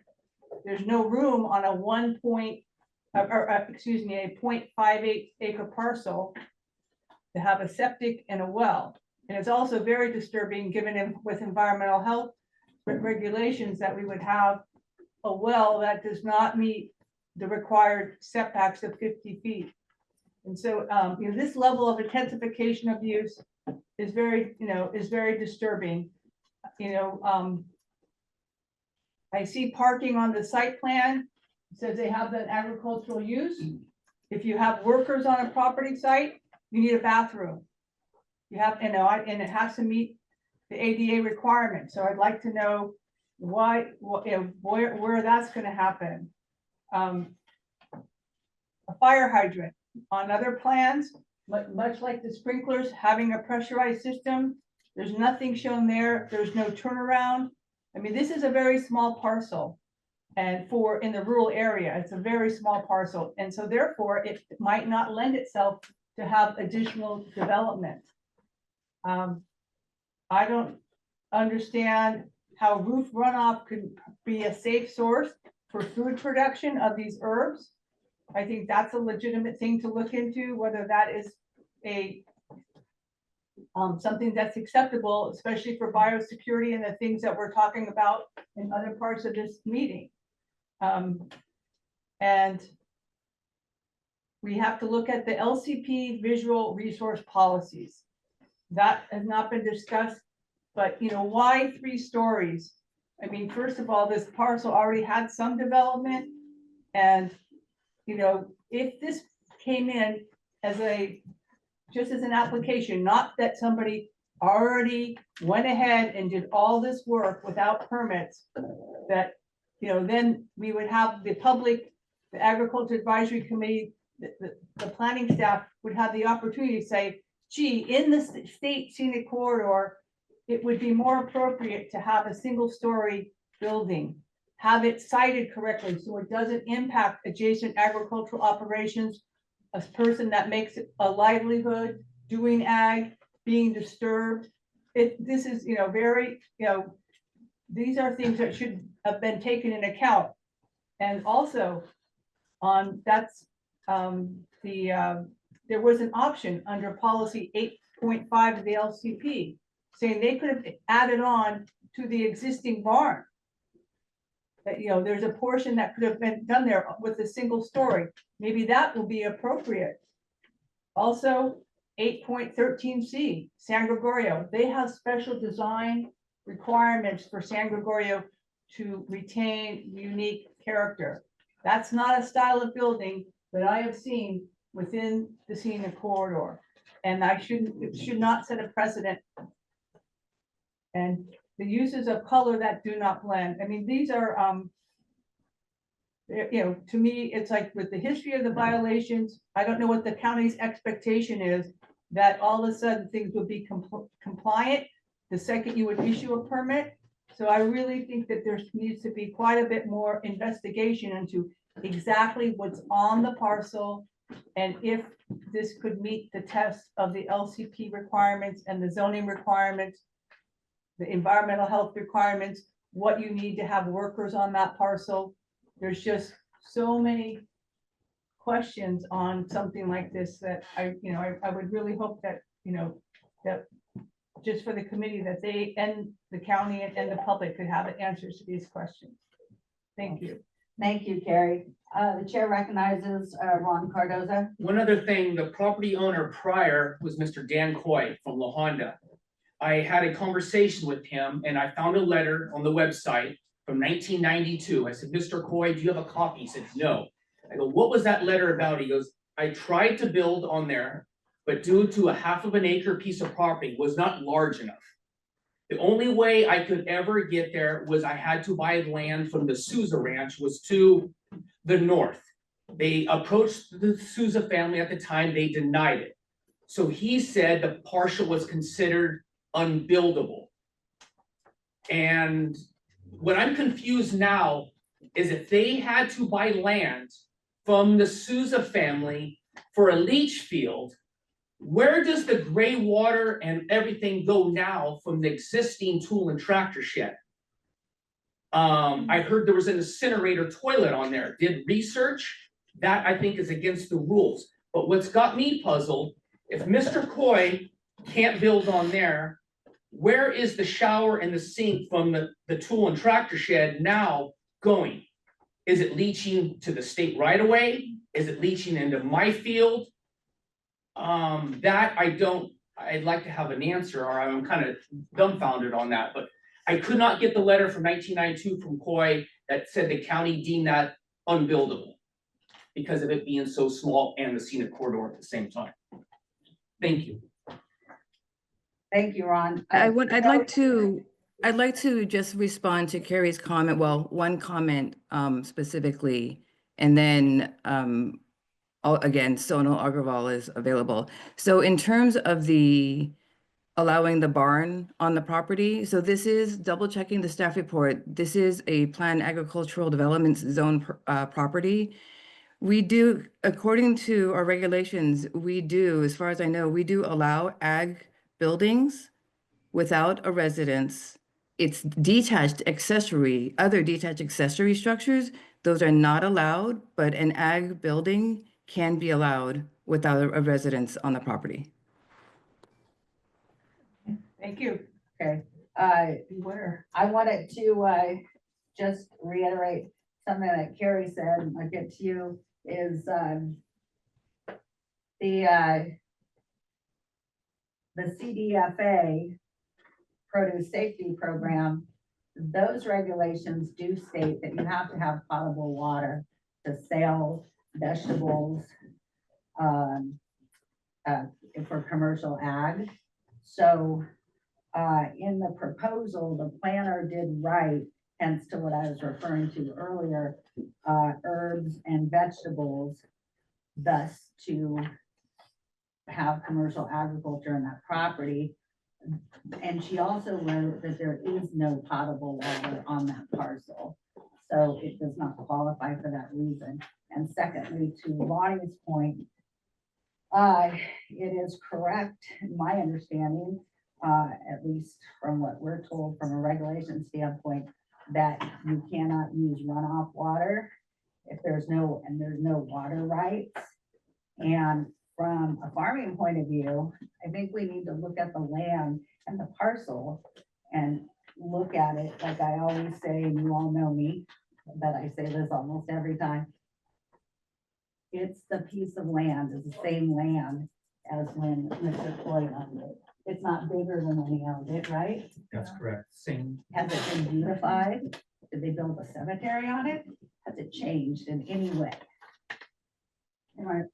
there's no room on a 0.58 acre parcel to have a septic and a well. And it's also very disturbing given with environmental health regulations that we would have a well that does not meet the required setbacks of 50 feet. And so, this level of intensification of use is very disturbing. I see parking on the site plan. It says they have the agricultural use. If you have workers on a property site, you need a bathroom. You have, and it has to meet the ADA requirement. So I'd like to know why, where that's going to happen. A fire hydrant on other plans, much like the sprinklers, having a pressurized system. There's nothing shown there. There's no turnaround. I mean, this is a very small parcel, and in the rural area, it's a very small parcel. And so therefore it might not lend itself to have additional development. I don't understand how roof runoff could be a safe source for food production of these herbs. I think that's a legitimate thing to look into, whether that is something that's acceptable, especially for biosecurity and the things that we're talking about in other parts of this meeting. And we have to look at the LCP visual resource policies. That has not been discussed but you know, why 3 stories? I mean, first of all, this parcel already had some development. And, you know, if this came in as just as an application, not that somebody already went ahead and did all this work without permits, that, you know, then we would have the public, the Agriculture Advisory Committee, the planning staff would have the opportunity to say, gee, in the state scenic corridor, it would be more appropriate to have a single-story building, have it cited correctly, so it doesn't impact adjacent agricultural operations, a person that makes a livelihood, doing ag, being disturbed. This is, you know, very, you know, these are things that should have been taken into account. And also, there was an option under policy 8.5 of the LCP, saying they could have added on to the existing barn. That, you know, there's a portion that could have been done there with a single story. Maybe that will be appropriate. Also, 8.13C, San Gregorio, they have special design requirements for San Gregorio to retain unique character. That's not a style of building that I have seen within the scenic corridor. And it should not set a precedent. And the uses of color that do not blend. I mean, these are, you know, to me, it's like with the history of the violations, I don't know what the county's expectation is, that all of a sudden things would be compliant the second you would issue a permit. So I really think that there needs to be quite a bit more investigation into exactly what's on the parcel, and if this could meet the test of the LCP requirements and the zoning requirements, the environmental health requirements, what you need to have workers on that parcel. There's just so many questions on something like this that I would really hope that, you know, that just for the committee, that they and the county and the public could have answers to these questions. Thank you. Thank you, Carrie. The chair recognizes Ron Cardoza. One other thing, the property owner prior was Mr. Dan Coy from La Honda. I had a conversation with him and I found a letter on the website from 1992. I said, Mr. Coy, do you have a copy? He said, no. I go, what was that letter about? He goes, I tried to build on there, but due to a ½ of an acre piece of property was not large enough. The only way I could ever get there was I had to buy land from the Souza Ranch, was to the north. They approached the Souza family at the time, they denied it. So he said the parcel was considered unbuildable. And what I'm confused now is if they had to buy land from the Souza family for a leach field, where does the gray water and everything go now from the existing tool and tractor shed? I heard there was an incinerator toilet on there. Did research. That I think is against the rules. But what's got me puzzled, if Mr. Coy can't build on there, where is the shower and the sink from the tool and tractor shed now going? Is it leaching to the state right away? Is it leaching into my field? I'd like to have an answer, or I'm kind of dumbfounded on that, but I could not get the letter from 1992 from Coy that said the county deemed that unbuildable because of it being so small and the scenic corridor at the same time. Thank you. Thank you, Ron. I'd like to just respond to Carrie's comment. Well, one comment specifically, and then again, Sonal Agrawal is available. So in terms of the allowing the barn on the property, so this is double checking the staff report. This is a planned agricultural development zone property. We do, according to our regulations, we do, as far as I know, we do allow ag buildings without a residence. It's detached accessory, other detached accessory structures, those are not allowed, but an ag building can be allowed without a residence on the property. Thank you. Okay. Beware. I wanted to just reiterate something that Carrie said, and I'll get to you, is the CDFA produce safety program, those regulations do state that you have to have potable water to sell vegetables, for commercial ag. So, in the proposal, the planner did write, hence to what I was referring to earlier, herbs and vegetables, thus to have commercial agriculture in that property. And she also wrote that there is no potable water on that parcel. So it does not qualify for that reason. And secondly, to Ronnie's point, it is correct, in my understanding, at least from what we're told from a regulation standpoint, that you cannot use runoff water if there's no water rights. And from a farming point of view, I think we need to look at the land and the parcel and look at it, like I always say, and you all know me, but I say this almost every time. It's the piece of land, it's the same land as when Mr. Floyd owned it. It's not bigger than when he owned it, right? That's correct. Same. Has it been beautified? Did they build a cemetery on it? Has it changed in any way?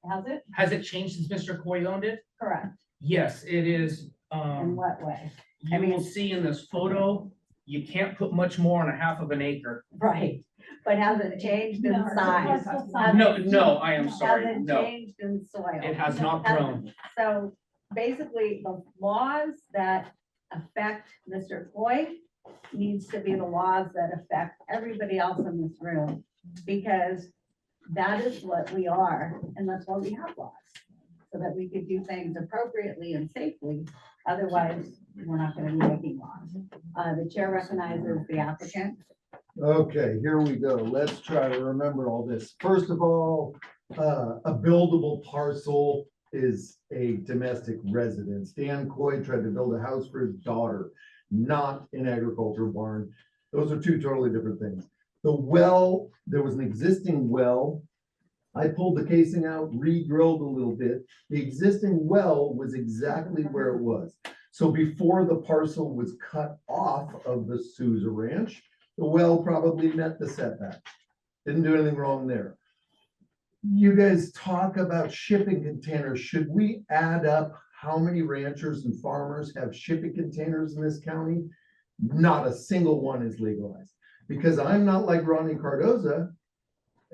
Has it? Has it changed since Mr. Coy owned it? Correct. Yes, it is. In what way? You will see in this photo, you can't put much more on a half of an acre. Right, but has it changed in size? No, I am sorry, Has it no. changed in soil? It has not grown. So basically, the laws that affect Mr. Coy needs to be the laws that affect everybody else in this room, because that is what we are, and that's why we have laws, so that we could do things appropriately and safely. Otherwise, we're not gonna be making laws. The chair recognizes the applicant. Okay, here we go. Let's try to remember all this. First of all, a buildable parcel is a domestic residence. Dan Coy tried to build a house for his daughter, not an agriculture barn. Those are two totally different things. The well, there was an existing well. I pulled the casing out, re-drilled a little bit. The existing well was exactly where it was. So before the parcel was cut off of the Souza Ranch, the well probably met the setback. Didn't do anything wrong there. You guys talk about shipping containers. Should we add up how many ranchers and farmers have shipping containers in this county? Not a single one is legalized, because I'm not like Ronnie Cardoza,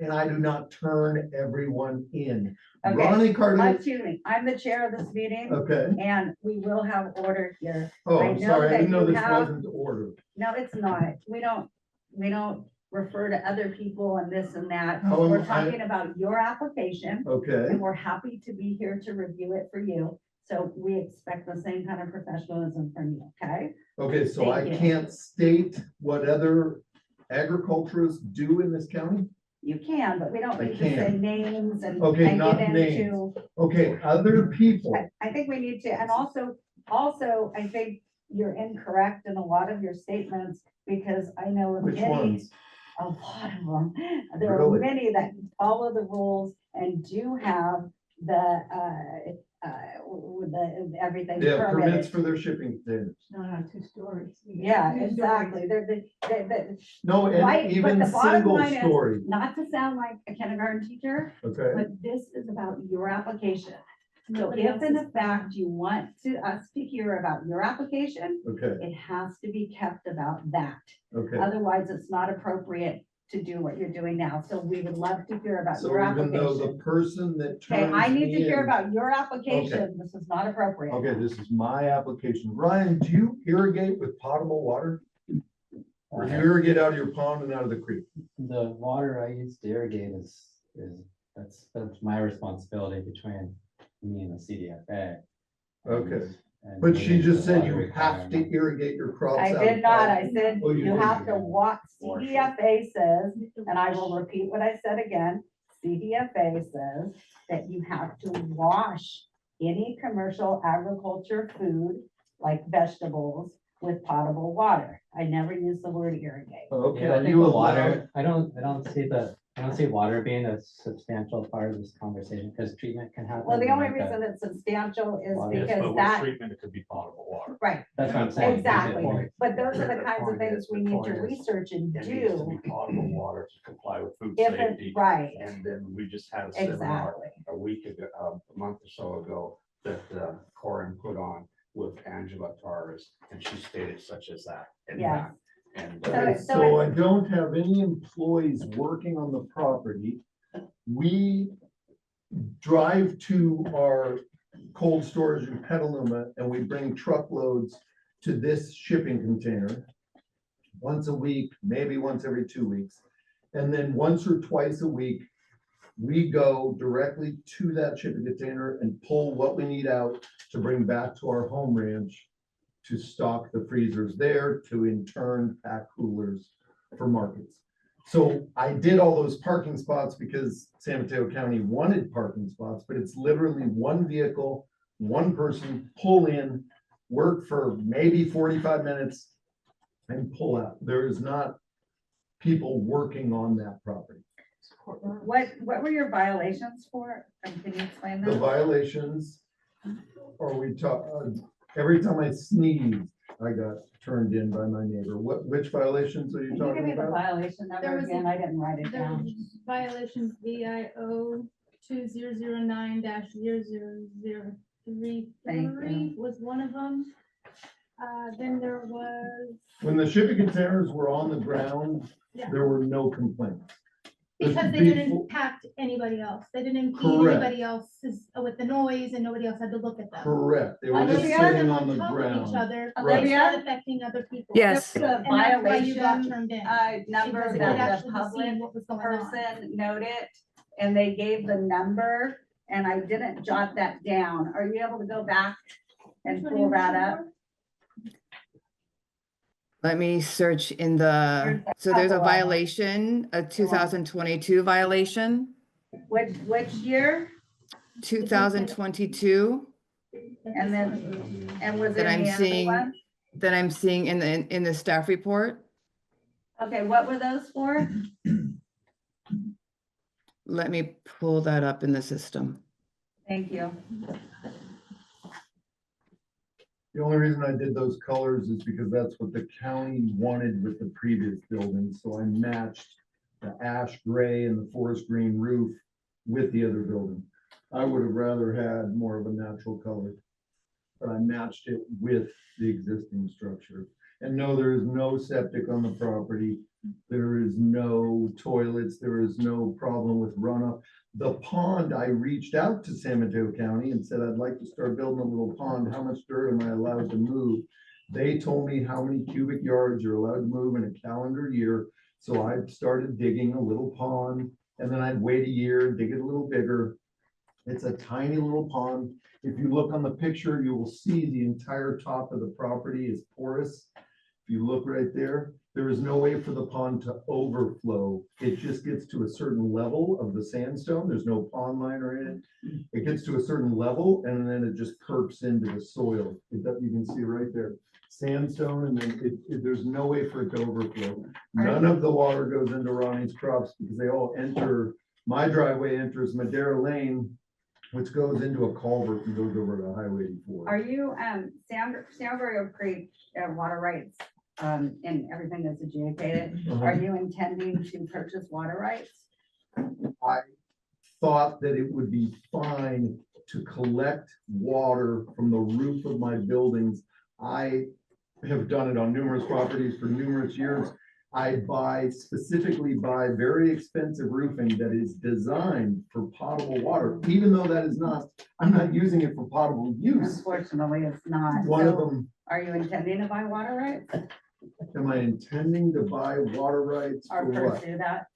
and I do not turn everyone in. Okay, Ronnie Cardoza, excuse me, I'm the chair of this meeting, okay. and we will have order here. Oh, I I'm know sorry, I that didn't know you this have- wasn't ordered. No, it's not. We don't refer to other people and this and that. How am We're I- talking about your application, Okay, and we're happy to be here to review it for you. So we expect the same kind of professionalism from you, okay? okay, so I Thank you. can't state what other agriculturists do in this county? You can, but we don't I need to say can. names and Okay, and not get names. into. Okay, other people, I think we need to, and also, I think you're incorrect in a lot of your statements, because I know of which many, ones? a lot of them. There are Really? many that follow the rules and do have everything They have permits permitted. for their shipping containers. No, 2 stories. Yeah, 2 stories. exactly. No, Right, and but even the bottom single line is- story, Not to sound like a kindergarten teacher, okay? but this is about your application. So Nobody if in else's. fact you want us to hear about your application, Okay, it has to be kept about that. okay. Otherwise, it's not appropriate to do what you're doing now. So we would love to hear about So your even though the application. person that Okay, turns I need me to hear in- about your application. This is not appropriate. Okay, this is my application. Ryan, do you irrigate with potable water? Or do you irrigate out of your pond and out of the creek? The water I use to irrigate that's my responsibility between me and the CDFA. Okay. And But she meeting just the said water you have to requirement. irrigate your crops. I out did of not. pond. I said Oh, you you did. have to watch, CDFA says, and I will repeat what I said again. CDFA says that you have to wash any commercial agriculture food, like vegetables, with potable water. I never use the word irrigate. Okay, Yeah, I are think you the allowed? water, I don't see the I don't see water being a substantial part of this conversation, because treatment can happen. Well, the only like that. reason it's substantial is Well, Yes, because but with that, treatment, it could be potable water. right, That's what I'm saying. exactly. Point. But those are the The kinds of point things is- we the need to point is, research and It needs to do. be potable water to comply with food If it, safety. right, And then we just had a seminar exactly. a week ago, a month or so ago, that Corin put on with Angela Torres, and she stated such as that. in Yes. fact. And So- So I don't have any employees working on the property. We drive to our cold storage in Petaluma and we bring truckloads to this shipping container once a week, maybe once every 2 weeks. And then once or twice a week, we go directly to that shipping container and pull what we need out to bring back to our home ranch to stock the freezers there, to in turn pack coolers for markets. So I did all those parking spots because San Mateo County wanted parking spots, but it's literally one vehicle, one person, pull in, work for maybe 45 minutes and pull out. There is not people working on that property. What were your violations for? And can you explain The that? violations, are we every time I sneezed, I got turned in by my neighbor. Which violations are you Can you give me talking the about? violation There number was a- again? I didn't write it There down. was violations VIO 2009-00033 Thank you. was one of them. Then there was, When the shipping containers were on the ground, Yeah. there were no complaints. because they didn't impact anybody else. They didn't impede Correct. anybody else's with the noise and nobody else had to look at them. Correct. They were Once just you put sitting them on the top of ground. each other, they Olivia? start affecting other people. Yes. The And that's why you got violation turned in. number Because they could that the actually public see what was going on. person noted, and they gave the number, and I didn't jot that down. Are you able to go back and Which one pull you that looking up? for? Let me search in the, so there's a couple of them. violation, a 2022 violation, Which year? 2022 And then, and was there that I'm any other seeing, ones? that I'm seeing in the staff report. Okay, what were those for? Let me pull that up in the system. Thank you. The only reason I did those colors is because that's what the county wanted with the previous building, so I matched the ash gray and the forest green roof with the other building. I would have rather had more of a natural color, but I matched it with the existing structure. And no, there is no septic on the property. There is no toilets. There is no problem with runoff. The pond, I reached out to San Mateo County and said, I'd like to start building a little pond. How much dirt am I allowed to move? They told me how many cubic yards you're allowed to move in a calendar year. So I started digging a little pond, and then I'd wait a year, dig it a little bigger. It's a tiny little pond. If you look on the picture, you will see the entire top of the property is porous. If you look right there, there is no way for the pond to overflow. It just gets to a certain level of the sandstone. There's no pond liner in it. It gets to a certain level and then it just perks into the soil. You can see right there, sandstone, and then there's no way for it to overflow. None of the water goes into Ronnie's crops because they all enter, my driveway enters Madera Lane, which goes into a culvert and goes over to Highway 84. Are you, San Gabriel Creek water rights, and everything that's adjudicated, are you intending to purchase water rights? I thought that it would be fine to collect water from the roof of my buildings. I have done it on numerous properties for numerous years. I specifically buy very expensive roofing that is designed for potable water, even though that is not, I'm not using it for potable use. Unfortunately, it's not. One of So them, are you intending to buy water rights am I intending to buy water rights or for what? pursue that?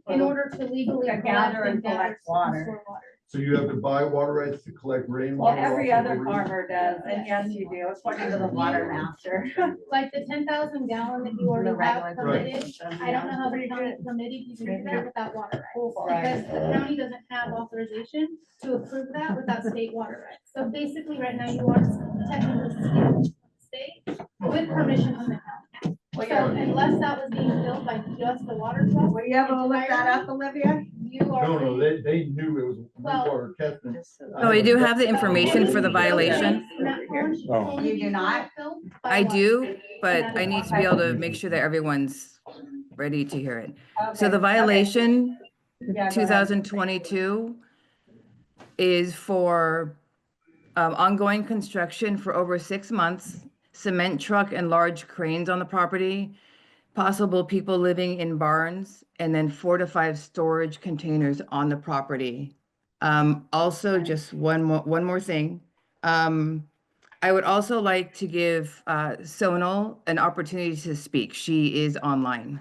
In order to legally To collect gather and and collect gather water. store water. So you have to buy water rights to collect Well, rainwater? every off of a other roof? farmer does, and yes, you do, according to the water master. Like the 10,000 gallon that you already The have regular Right. permitted, I don't know how the county permitted you to do that without water rights. Because the county doesn't have authorization to approve that without state water rights. So basically, right now, you are technically state with permission from the county. Well, So yeah. unless that was being filled by just the water truck. Were you able to look that up, Olivia? You are. No, they knew it was Well- water testing. So you do have the information for the violation? Oh. You do not? I do, but I need to be able to make sure that everyone's ready to hear it. So the violation, Yeah, go ahead. 2022, is for ongoing construction for over 6 months, cement truck and large cranes on the property, possible people living in barns, and then 4 to 5 storage containers on the property. Also, just one more thing. I would also like to give Sonal an opportunity to speak. She is online.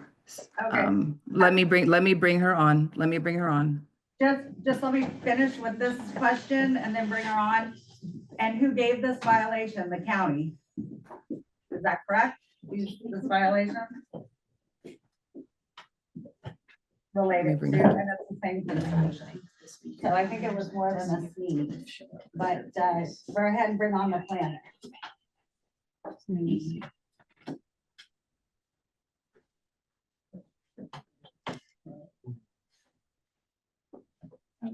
Okay. Let me bring her on. Let me bring her on. Just let me finish with this question and then bring her on. And who gave this violation? The county? Is that correct? This violation? Related to, and it's the same thing. So I think it was more than a sneeze, but go ahead and bring on the planner.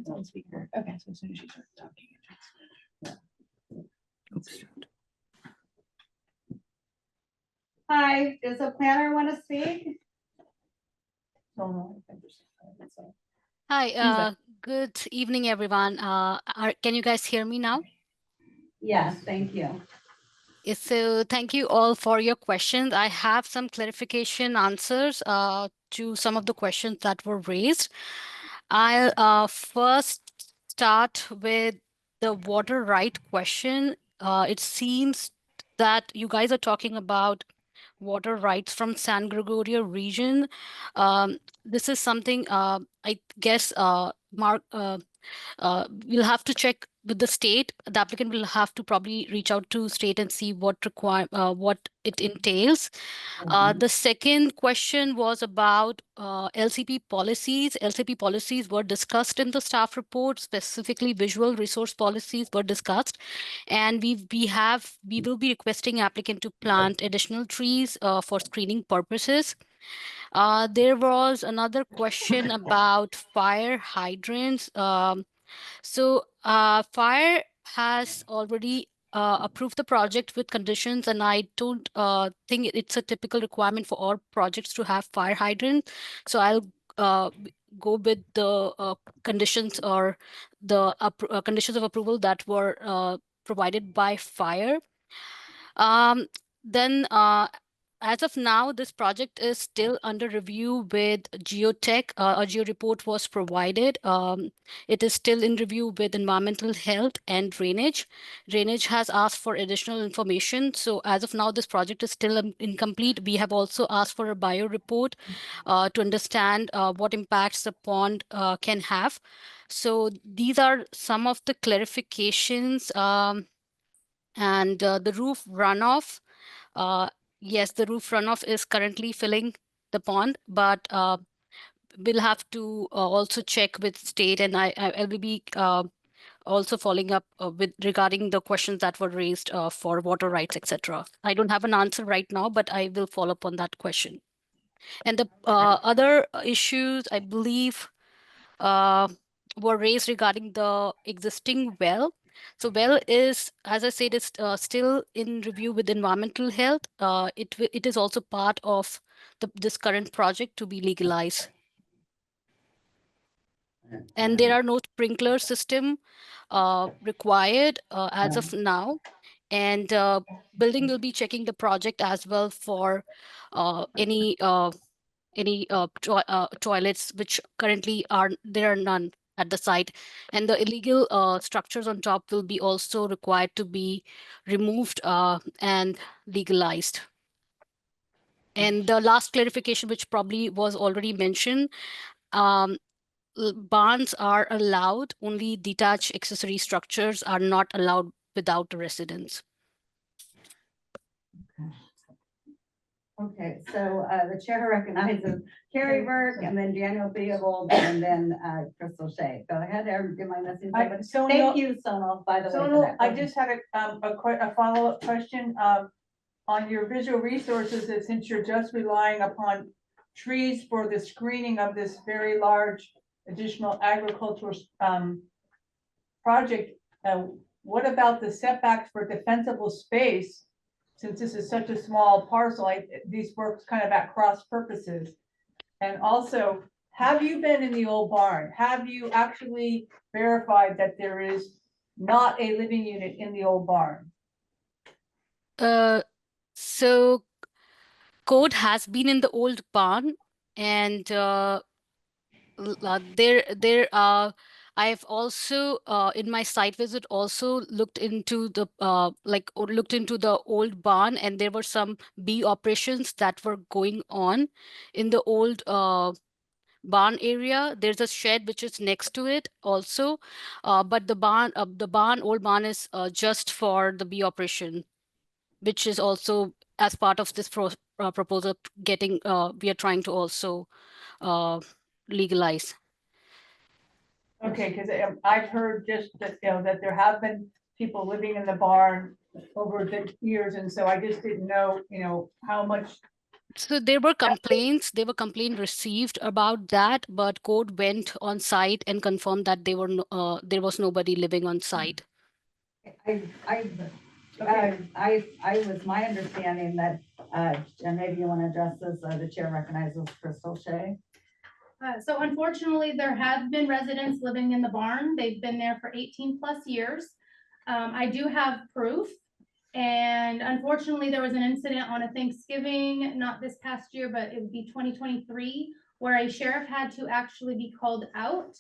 On speaker. Okay, so as soon as you start talking. Oops. Hi, does the planner want to speak? Hi, good evening, everyone. Can you guys hear me now? Yes, thank you. Yes, so thank you all for your questions. I have some clarification answers to some of the questions that were raised. I'll first start with the water right question. It seems that you guys are talking about water rights from San Gregorio region. This is something I guess Mark we'll have to check with the state. The applicant will have to probably reach out to state and see what it entails. The second question was about LCP policies. LCP policies were discussed in the staff report, specifically visual resource policies were discussed. And we will be requesting applicant to plant additional trees for screening purposes. There was another question about fire hydrants. Fire has already approved the project with conditions, and I don't think it's a typical requirement for all projects to have fire hydrant. So I'll go with the conditions or the conditions of approval that were provided by fire. Then as of now, this project is still under review with Geotech. A geo report was provided. It is still in review with environmental health and drainage. Drainage has asked for additional information. So as of now, this project is still incomplete. We have also asked for a bio report to understand what impacts the pond can have. So these are some of the clarifications. And the roof runoff. Yes, the roof runoff is currently filling the pond, but we'll have to also check with state, and I will be also following up with regarding the questions that were raised for water rights, etc. I don't have an answer right now, but I will follow up on that question. And the other issues, I believe, were raised regarding the existing well. So well is, as I said, is still in review with environmental health. It is also part of this current project to be legalized. And there are no sprinkler system required as of now. And building will be checking the project as well for any toilets, which currently there are none at the site, and the illegal structures on top will be also required to be removed and legalized. And the last clarification, which probably was already mentioned, barns are allowed, only detached accessory structures are not allowed without a residence. Okay, so the chair recognizes Carrie Burke and then Daniel Theobald and then Crystal Shea. Go ahead, Aaron, am I missing something? Thank you, Sonal, by the way. for Sonal, that. I just had a follow-up question. on your visual resources, that since you're just relying upon trees for the screening of this very large additional agricultural project, what about the setbacks for defensible space? Since this is such a small parcel, these works kind of at cross purposes. And also, have you been in the old barn? Have you actually verified that there is not a living unit in the old barn? So code has been in the old barn, and I've also in my site visit also looked into the looked into the old barn, and there were some bee operations that were going on in the old barn area. There's a shed which is next to it also, but the old barn is just for the bee operation, which is also as part of this proposal getting we are trying to also legalize. Okay, because I've heard just that, that there have been people living in the barn over the years, and so I just didn't know, how much. So there were complaints received about that, but code went on site and confirmed that there was nobody living on site. I was my understanding that, and maybe you want to address this, the chair recognizes Crystal Shea. So unfortunately, there have been residents living in the barn. They've been there for 18 plus years. I do have proof. And unfortunately, there was an incident on a Thanksgiving, not this past year, but it would be 2023, where a sheriff had to actually be called out.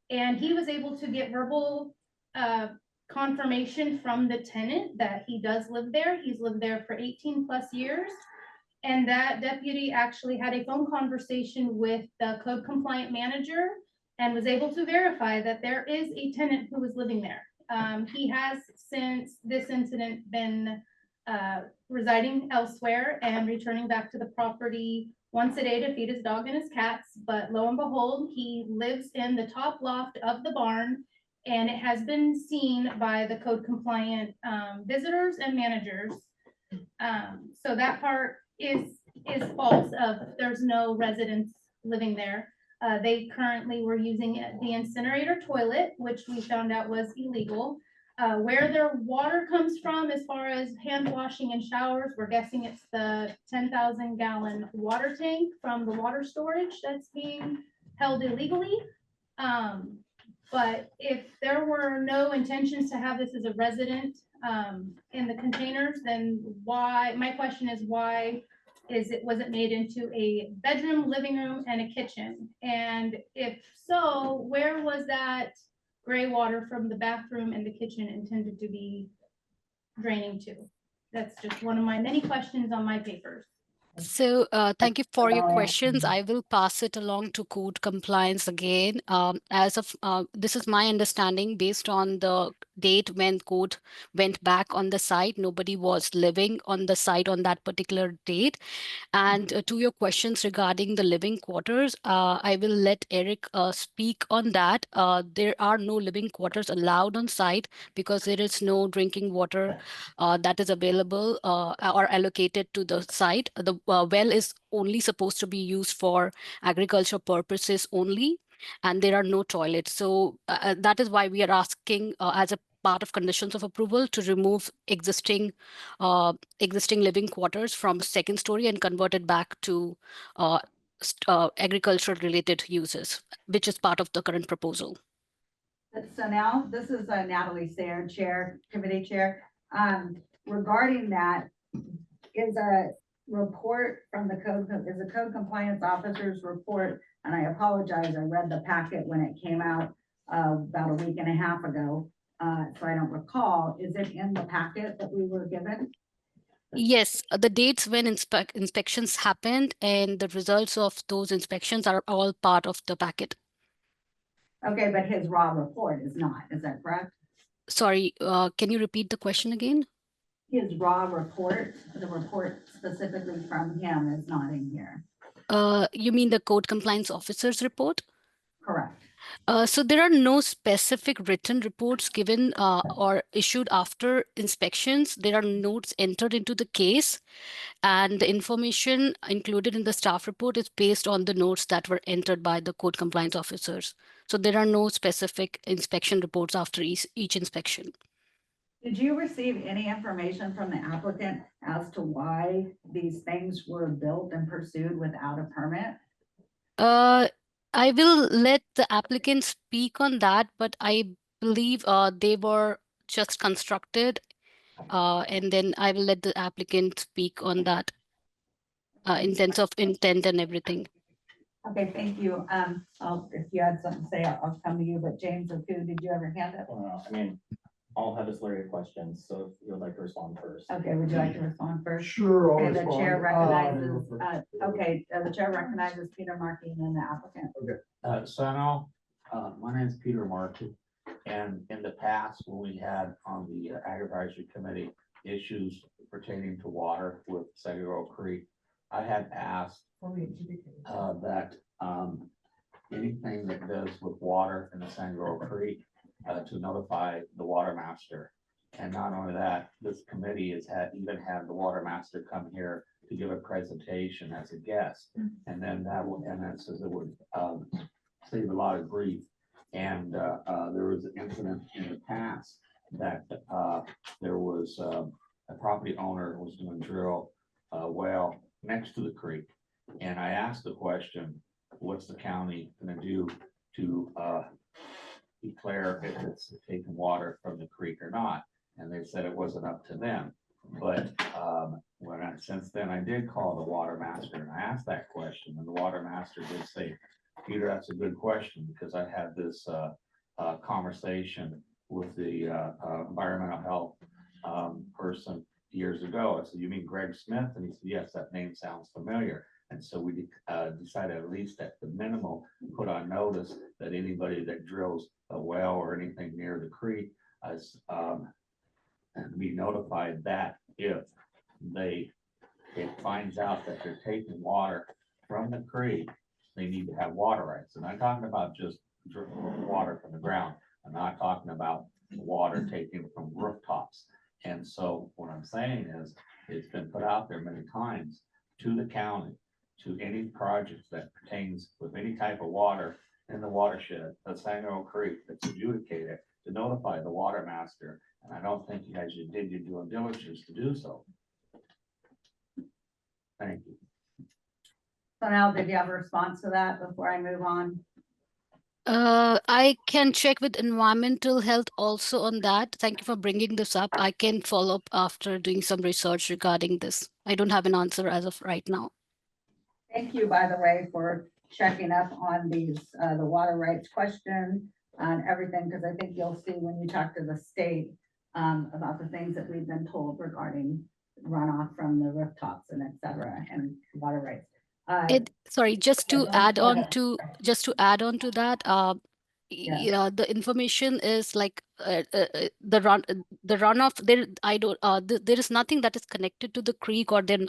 And he was able to get verbal confirmation from the tenant that he does live there. He's lived there for 18 plus years. And that deputy actually had a phone conversation with the code compliant manager and was able to verify that there is a tenant who is living there. He has, since this incident, been residing elsewhere and returning back to the property once a day to feed his dog and his cats. But lo and behold, he lives in the top loft of the barn, and it has been seen by the code compliant visitors and managers. So that part is false of there's no residents living there. They currently were using the incinerator toilet, which we found out was illegal. Where their water comes from, as far as hand washing and showers, we're guessing it's the 10,000 gallon water tank from the water storage that's being held illegally. But if there were no intentions to have this as a resident in the containers, then why, my question is, why was it made into a bedroom, living room, and a kitchen? And if so, where was that gray water from the bathroom and the kitchen intended to be draining to? That's just one of my many questions on my papers. So thank you for your questions. I will pass it along to code compliance again. As of this is my understanding based on the date when code went back on the site. Nobody was living on the site on that particular date. And to your questions regarding the living quarters, I will let Eric speak on that. There are no living quarters allowed on site because there is no drinking water that is available or allocated to the site. The well is only supposed to be used for agriculture purposes only, and there are no toilets. So that is why we are asking as a part of conditions of approval to remove existing living quarters from second story and convert it back to agriculture related uses, which is part of the current proposal. So now this is Natalie Sayre, committee chair. Regarding that, is a report from the code compliance officer's report, and I apologize, I read the packet when it came out about a week and a half ago, so I don't recall. Is it in the packet that we were given? Yes, the dates when inspections happened and the results of those inspections are all part of the packet. Okay, but his raw report is not, is that correct? Sorry, can you repeat the question again? His raw report, the report specifically from him is not in here. You mean the code compliance officer's report? Correct. So there are no specific written reports given or issued after inspections. There are notes entered into the case, and the information included in the staff report is based on the notes that were entered by the code compliance officers. So there are no specific inspection reports after each inspection. Did you receive any information from the applicant as to why these things were built and pursued without a permit? I will let the applicant speak on that, but I believe they were just constructed. And then I will let the applicant speak on that in terms of intent and everything. Okay, thank you. If you had something to say, I'll come to you, but James or Ku, did you ever hand it? I mean, I'll have a slurry of questions, so if you would like to respond first. Okay, would you like to respond first? Sure. I'll Okay, the chair respond. recognizes, the chair recognizes Peter Markey and the applicant. Sano, my name's Peter Martin, and in the past, when we had on the Ag Advisory Committee issues pertaining to water with Saginaw Creek, I had asked that anything that does with water in the Saginaw Creek to notify the water master. And not only that, this committee has even had the water master come here to give a presentation as a guest. And then that says it would save a lot of grief. And there was an incident in the past that there was a property owner was going to drill a well next to the creek. And I asked the question, what's the county going to do to declare if it's taking water from the creek or not? And they said it wasn't up to them. But since then, I did call the water master and I asked that question, and the water master did say, Peter, that's a good question, because I had this conversation with the environmental health person years ago. I said, you mean Greg Smith? And he said, yes, that name sounds familiar. And so we decided at least at the minimum, put on notice that anybody that drills a well or anything near the creek is and be notified that if it finds out that they're taking water from the creek, they need to have water rights. And I'm talking about just water from the ground. I'm not talking about water taken from rooftops. And so what I'm saying is, it's been put out there many times to the county, to any project that pertains with any type of water in the watershed of Saginaw Creek that's adjudicated, to notify the water master. And I don't think you guys did your due diligence to do so. Thank you. So now, did you have a response to that before I move on? I can check with environmental health also on that. Thank you for bringing this up. I can follow up after doing some research regarding this. I don't have an answer as of right now. Thank you, by the way, for checking up on these, the water rights question and everything, because I think you'll see when you talk to the state about the things that we've been told regarding runoff from the rooftops and et cetera, and water rights. Sorry, just to add on to that, Yeah. the information is like the runoff there. I don't there is nothing that is connected to the creek, or then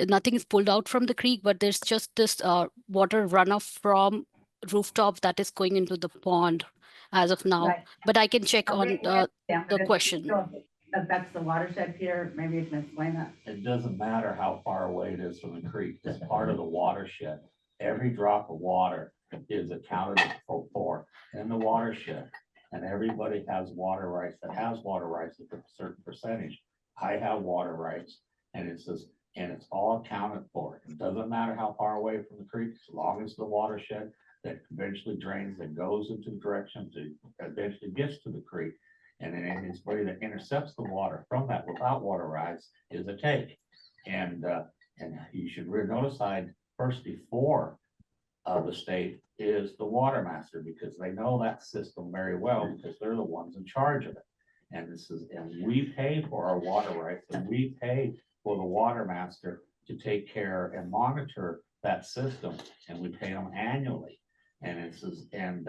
nothing is pulled out from the creek, but there's just this water runoff from rooftop that is going into the pond as of now. Right. But I can check on the question. Affects the watershed, Peter. Maybe you can explain that. It doesn't matter how far away it is from the creek. It's part of the watershed. Every drop of water is accounted for in the watershed. And everybody has water rights that has water rights at a certain percentage. I have water rights, and it says, and it's all accounted for. It doesn't matter how far away from the creek, as long as the watershed that eventually drains, that goes into the direction to eventually gets to the creek. And then anybody that intercepts the water from that without water rights is a take. And you should be notified first before the state is the water master, because they know that system very well, because they're the ones in charge of it. And we pay for our water rights, and we pay for the water master to take care and monitor that system, and we pay them annually. And and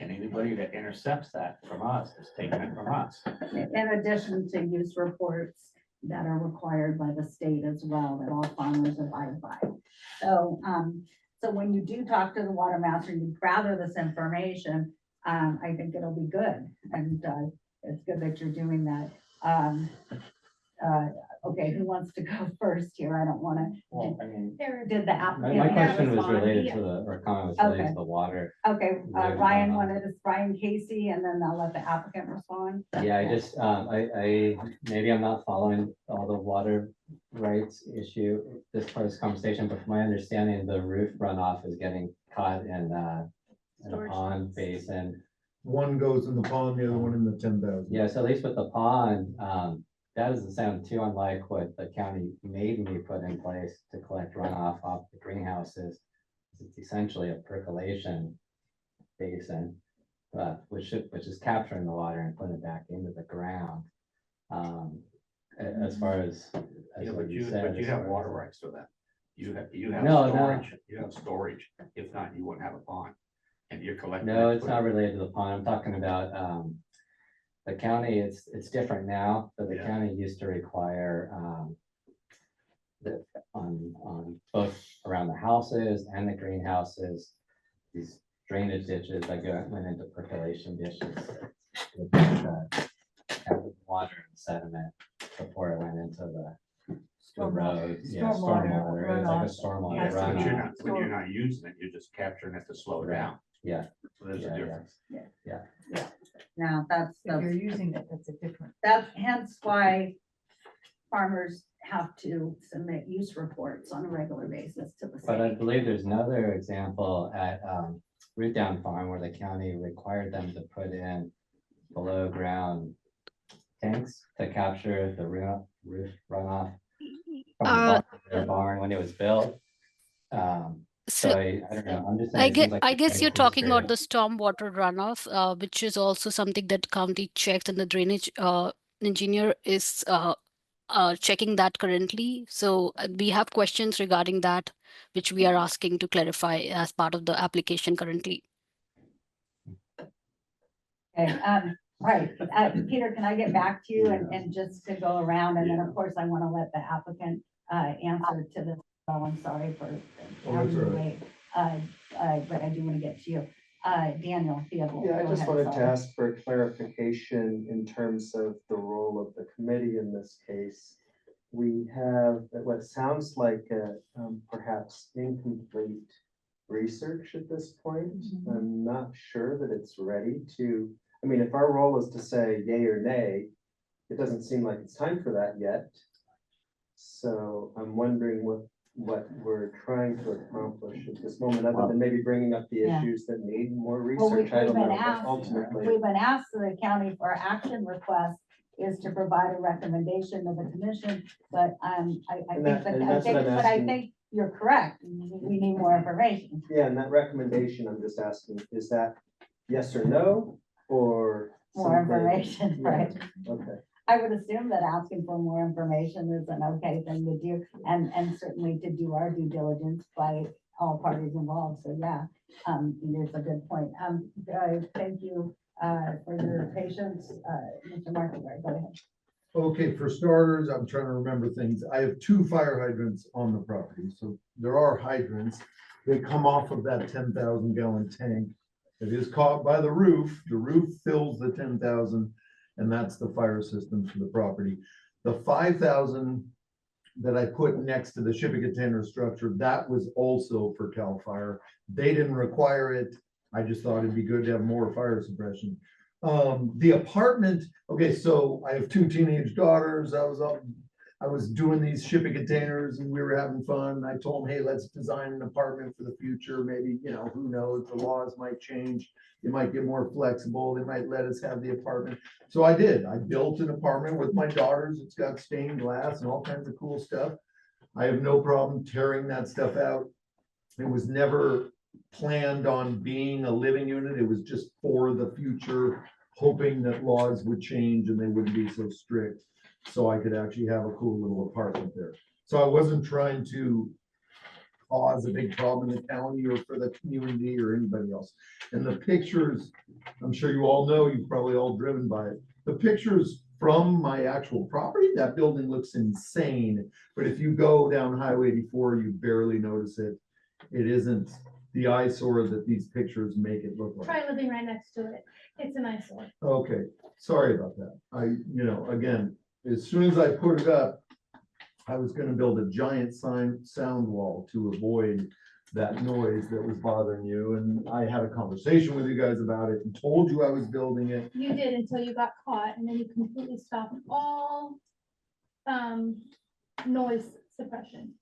anybody that intercepts that from us is taking it from us. In addition to use reports that are required by the state as well, that all farmers abide by. So, So when you do talk to the water master, you gather this information, I think it'll be good. And it's good that you're doing that. Okay, who wants to go first here? I don't want to. Well, I mean, Did the applicant? My have question was respond? related to the, or comment was related Okay. to the water. Okay, Later Ryan on. wanted us, Ryan Casey, and then I'll let the applicant respond. Yeah, I just, maybe I'm not following all the water rights issue, this part of this conversation, but from my understanding, the roof runoff is getting caught in a pond basin. One goes in the pond, the other one in the 10,000. Yeah, so at least with the pond, that doesn't sound too unlike what the county made me put in place to collect runoff off the greenhouses. It's essentially a percolation basin, which is capturing the water and putting it back into the ground. As far as what you said. But you have water rights to that. You have No, storage, you have storage. If not, you wouldn't have a pond. And you're collecting. No, it, it's not related to the pond. I'm talking about, the county, it's different now, but the Yeah. county used to require, on both around the houses and the greenhouses, these drainage ditches that went into percolation dishes. Have the water and sediment before it went into the roads. Yeah, stormwater, it's like a stormwater Yes, but you're runoff. not, when you're not using it, you're just capturing it to slow down. Yeah. So there's a Yeah, difference. Now, that's, If you're using it, that's a different. that's hence why farmers have to submit use reports on a regular basis to the But I state. believe there's another example at Root Down Farm where the county required them to put in below ground tanks to capture the roof runoff from their barn when it was built. So I don't know, I'm just saying. it seems like I the guess county you're talking about the administrator- stormwater runoff, which is also something that county checks, and the drainage engineer is checking that currently. So we have questions regarding that, which we are asking to clarify as part of the application currently. Okay, right, Peter, can I get back to you and just to go around, and then of course I want to let the applicant answer to this. Oh, I'm sorry for having you wait, but I do want to get to you. Daniel, Theobald, Yeah, I go just ahead, wanted to sorry. ask for clarification in terms of the role of the committee in this case. We have what sounds like a perhaps incomplete research at this point. I'm not sure that it's ready to, I mean, if our role is to say yay or nay, it doesn't seem like it's time for that yet. So I'm wondering what we're trying to accomplish at this moment, other than maybe bringing up the Yeah. issues that need more Well, research. I we've don't been know, but asked, ultimately. we've been asked to the county for action request is to provide a recommendation to the commission, but I And think, that- and that's what I'm but I asking. think you're correct. We need more information. Yeah, and that recommendation, I'm just asking, is that yes or no, or? More something? information, Yeah, right? Okay. I would assume that asking for more information is an okay thing to do, and certainly to do our due diligence by all parties involved. So yeah, it's a good point. Thank you for your patience. Mr. Markleberg, go ahead. Okay, for starters, I'm trying to remember things. I have 2 fire hydrants on the property, so there are hydrants. They come off of that 10,000 gallon tank. It is caught by the roof. The roof fills the 10,000, and that's the fire system for the property. The 5,000 that I put next to the shipping container structure, that was also for CAL FIRE. They didn't require it. I just thought it'd be good to have more fire suppression. The apartment, okay, so I have 2 teenage daughters. I was doing these shipping containers and we were having fun. I told them, hey, let's design an apartment for the future. Maybe, who knows, the laws might change. They might get more flexible. They might let us have the apartment. So I did. I built an apartment with my daughters. It's got stained glass and all kinds of cool stuff. I have no problem tearing that stuff out. It was never planned on being a living unit. It was just for the future, hoping that laws would change and they wouldn't be so strict. So I could actually have a cool little apartment there. So I wasn't trying to cause a big problem in the county or for the community or anybody else. And the pictures, I'm sure you all know, you've probably all driven by it. The pictures from my actual property, that building looks insane. But if you go down Highway 84, you barely notice it. It isn't the eyesore that these pictures make it look like. Try living right next to it. It's an eyesore. Okay, sorry about that. Again, as soon as I put it up, I was gonna build a giant sound wall to avoid that noise that was bothering you. And I had a conversation with you guys about it and told you I was building it. You did until you got caught and then you completely stopped all noise suppression.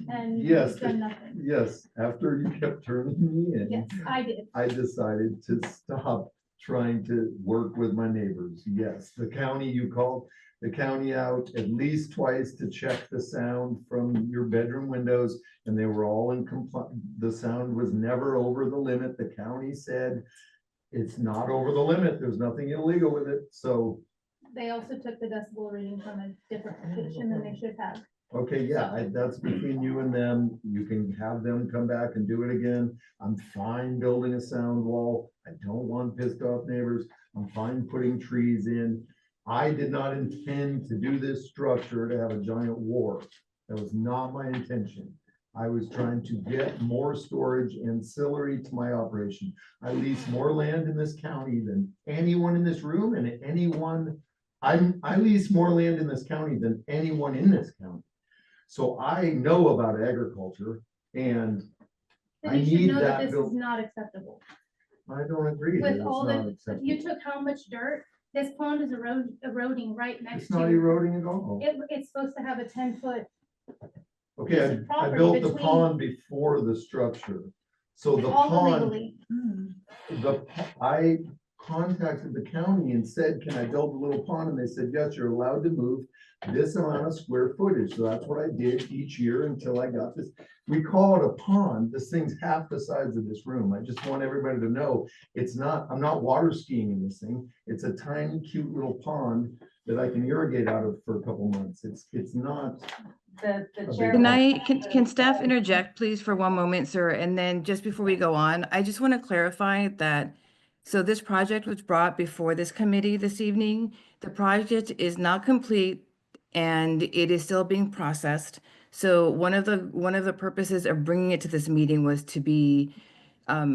And Yes, you've done nothing. yes, after you kept turning me in. Yes, I did. I decided to stop trying to work with my neighbors. Yes, the county, you called the county out at least twice to check the sound from your bedroom windows, and they were all in compliance. The sound was never over the limit. The county said it's not over the limit. There's nothing illegal with it. So, They also took the decibel reading from a different location than they should have. okay, yeah, that's between you and them. You can have them come back and do it again. I'm fine building a sound wall. I don't want pissed off neighbors. I'm fine putting trees in. I did not intend to do this structure to have a giant war. That was not my intention. I was trying to get more storage ancillary to my operation. I lease more land in this county than anyone in this room and I lease more land in this county than anyone in this county. So I know about agriculture and Then I you should need know that that this built. is not acceptable. I don't agree that With it's all not the, acceptable. you took how much dirt? This pond is eroding right next It's to. not eroding at all. It's supposed to have a 10-foot. Okay, piece of I property built the between- pond before the structure. So the all pond, illegally. I contacted the county and said, can I build a little pond? And they said, yes, you're allowed to move this amount of square footage. So that's what I did each year until I got this. We call it a pond. This thing's half the size of this room. I just want everybody to know it's not, I'm not water skiing in this thing. It's a tiny, cute little pond that I can irrigate out of for a couple months. It's not. The a chair. big Can staff interject, please, for one moment, sir? And then just before we go on, I just want to clarify that, so this project was brought before this committee this evening. The project is not complete and it is still being processed. So one of the purposes of bringing it to this meeting was to be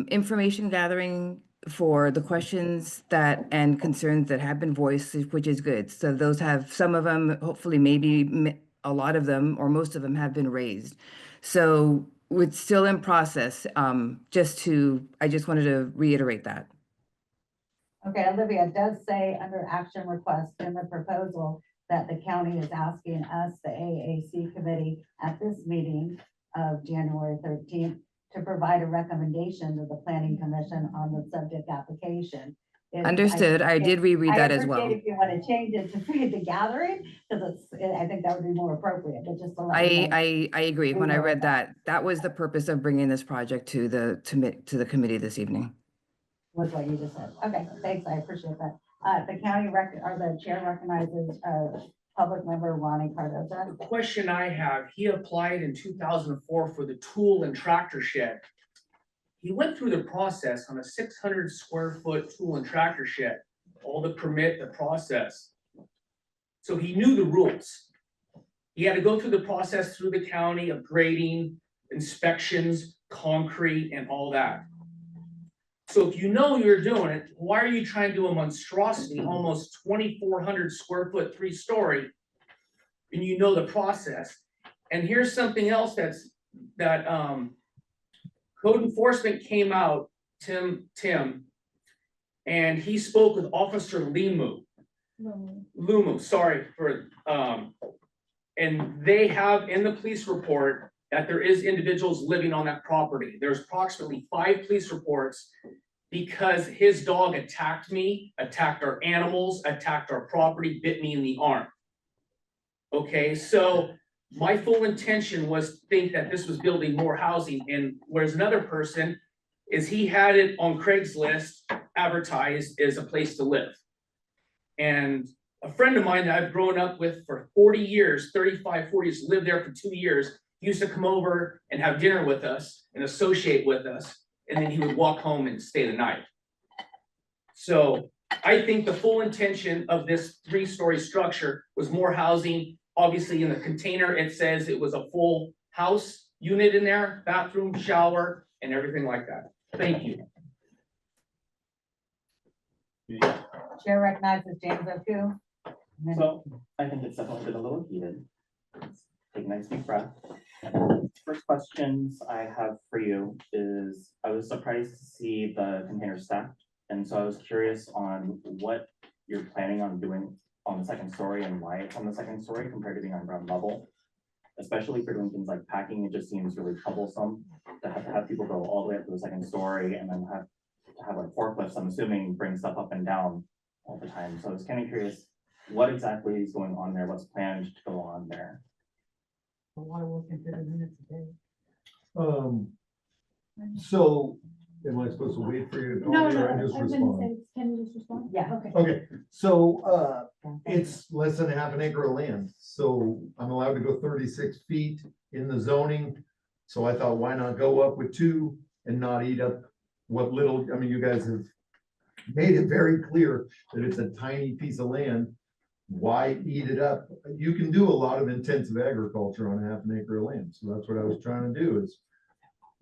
information gathering for the questions that and concerns that have been voiced, which is good. So those have, some of them, hopefully maybe a lot of them or most of them have been raised. So it's still in process. I just wanted to reiterate that. Okay, Olivia, it does say under action request in the proposal that the county is asking us, the AAC committee, at this meeting of January 13th, to provide a recommendation to the planning commission on the subject application. Understood. I did reread that as well. I appreciate if you want to change it to create the gathering, because I think that would be more appropriate, but just to let you know. I agree. When I know read that was the purpose of bringing this project to the committee this evening. Was what you just said. Okay, thanks, I appreciate that. The county or the chair recognizes, public member Ronnie Cardoza. The question I have, he applied in 2004 for the tool and tractor shed. He went through the process on a 600 square foot tool and tractor shed, all the permit, the process. So he knew the rules. He had to go through the process through the county of grading, inspections, concrete, and all that. So if you know you're doing it, why are you trying to do a monstrosity, almost 2,400 square foot, 3-story, and you know the process? And here's something else that code enforcement came out, Tim, and he spoke with Officer Lumu, sorry for, and they have in the police report that there is individuals living on that property. There's approximately 5 police reports because his dog attacked me, attacked our animals, attacked our property, bit me in the arm. Okay, so my full intention was to think that this was building more housing, and whereas another person is he had it on Craigslist advertised as a place to live. And a friend of mine that I've grown up with for 40 years, 35, 40 years, lived there for 2 years, used to come over and have dinner with us and associate with us, and then he would walk home and stay the night. So I think the full intention of this 3-story structure was more housing. Obviously in the container, it says it was a full house unit in there, bathroom, shower, and everything like that. Thank you. Chair recognizes James O'Ku. So I think it's definitely been a little heated. Take a nice deep breath. First questions I have for you is, I was surprised to see the container stacked. And so I was curious on what you're planning on doing on the second story and why it's on the second story compared to being on ground level. Especially for doing things like packing, it just seems really troublesome to have people go all the way up to the second story and then have to have like forklifts, I'm assuming, bring stuff up and down all the time. So I was kind of curious what exactly is going on there, what's planned to go on there. So am I supposed to wait for you to call me or I just respond? Can you just respond? Yeah. Okay. Okay, so, it's less than half an acre of land, so I'm allowed to go 36 feet in the zoning. So I thought, why not go up with 2 and not eat up what little, I mean, you guys have made it very clear that it's a tiny piece of land. Why eat it up? You can do a lot of intensive agriculture on half an acre of land, so that's what I was trying to do, is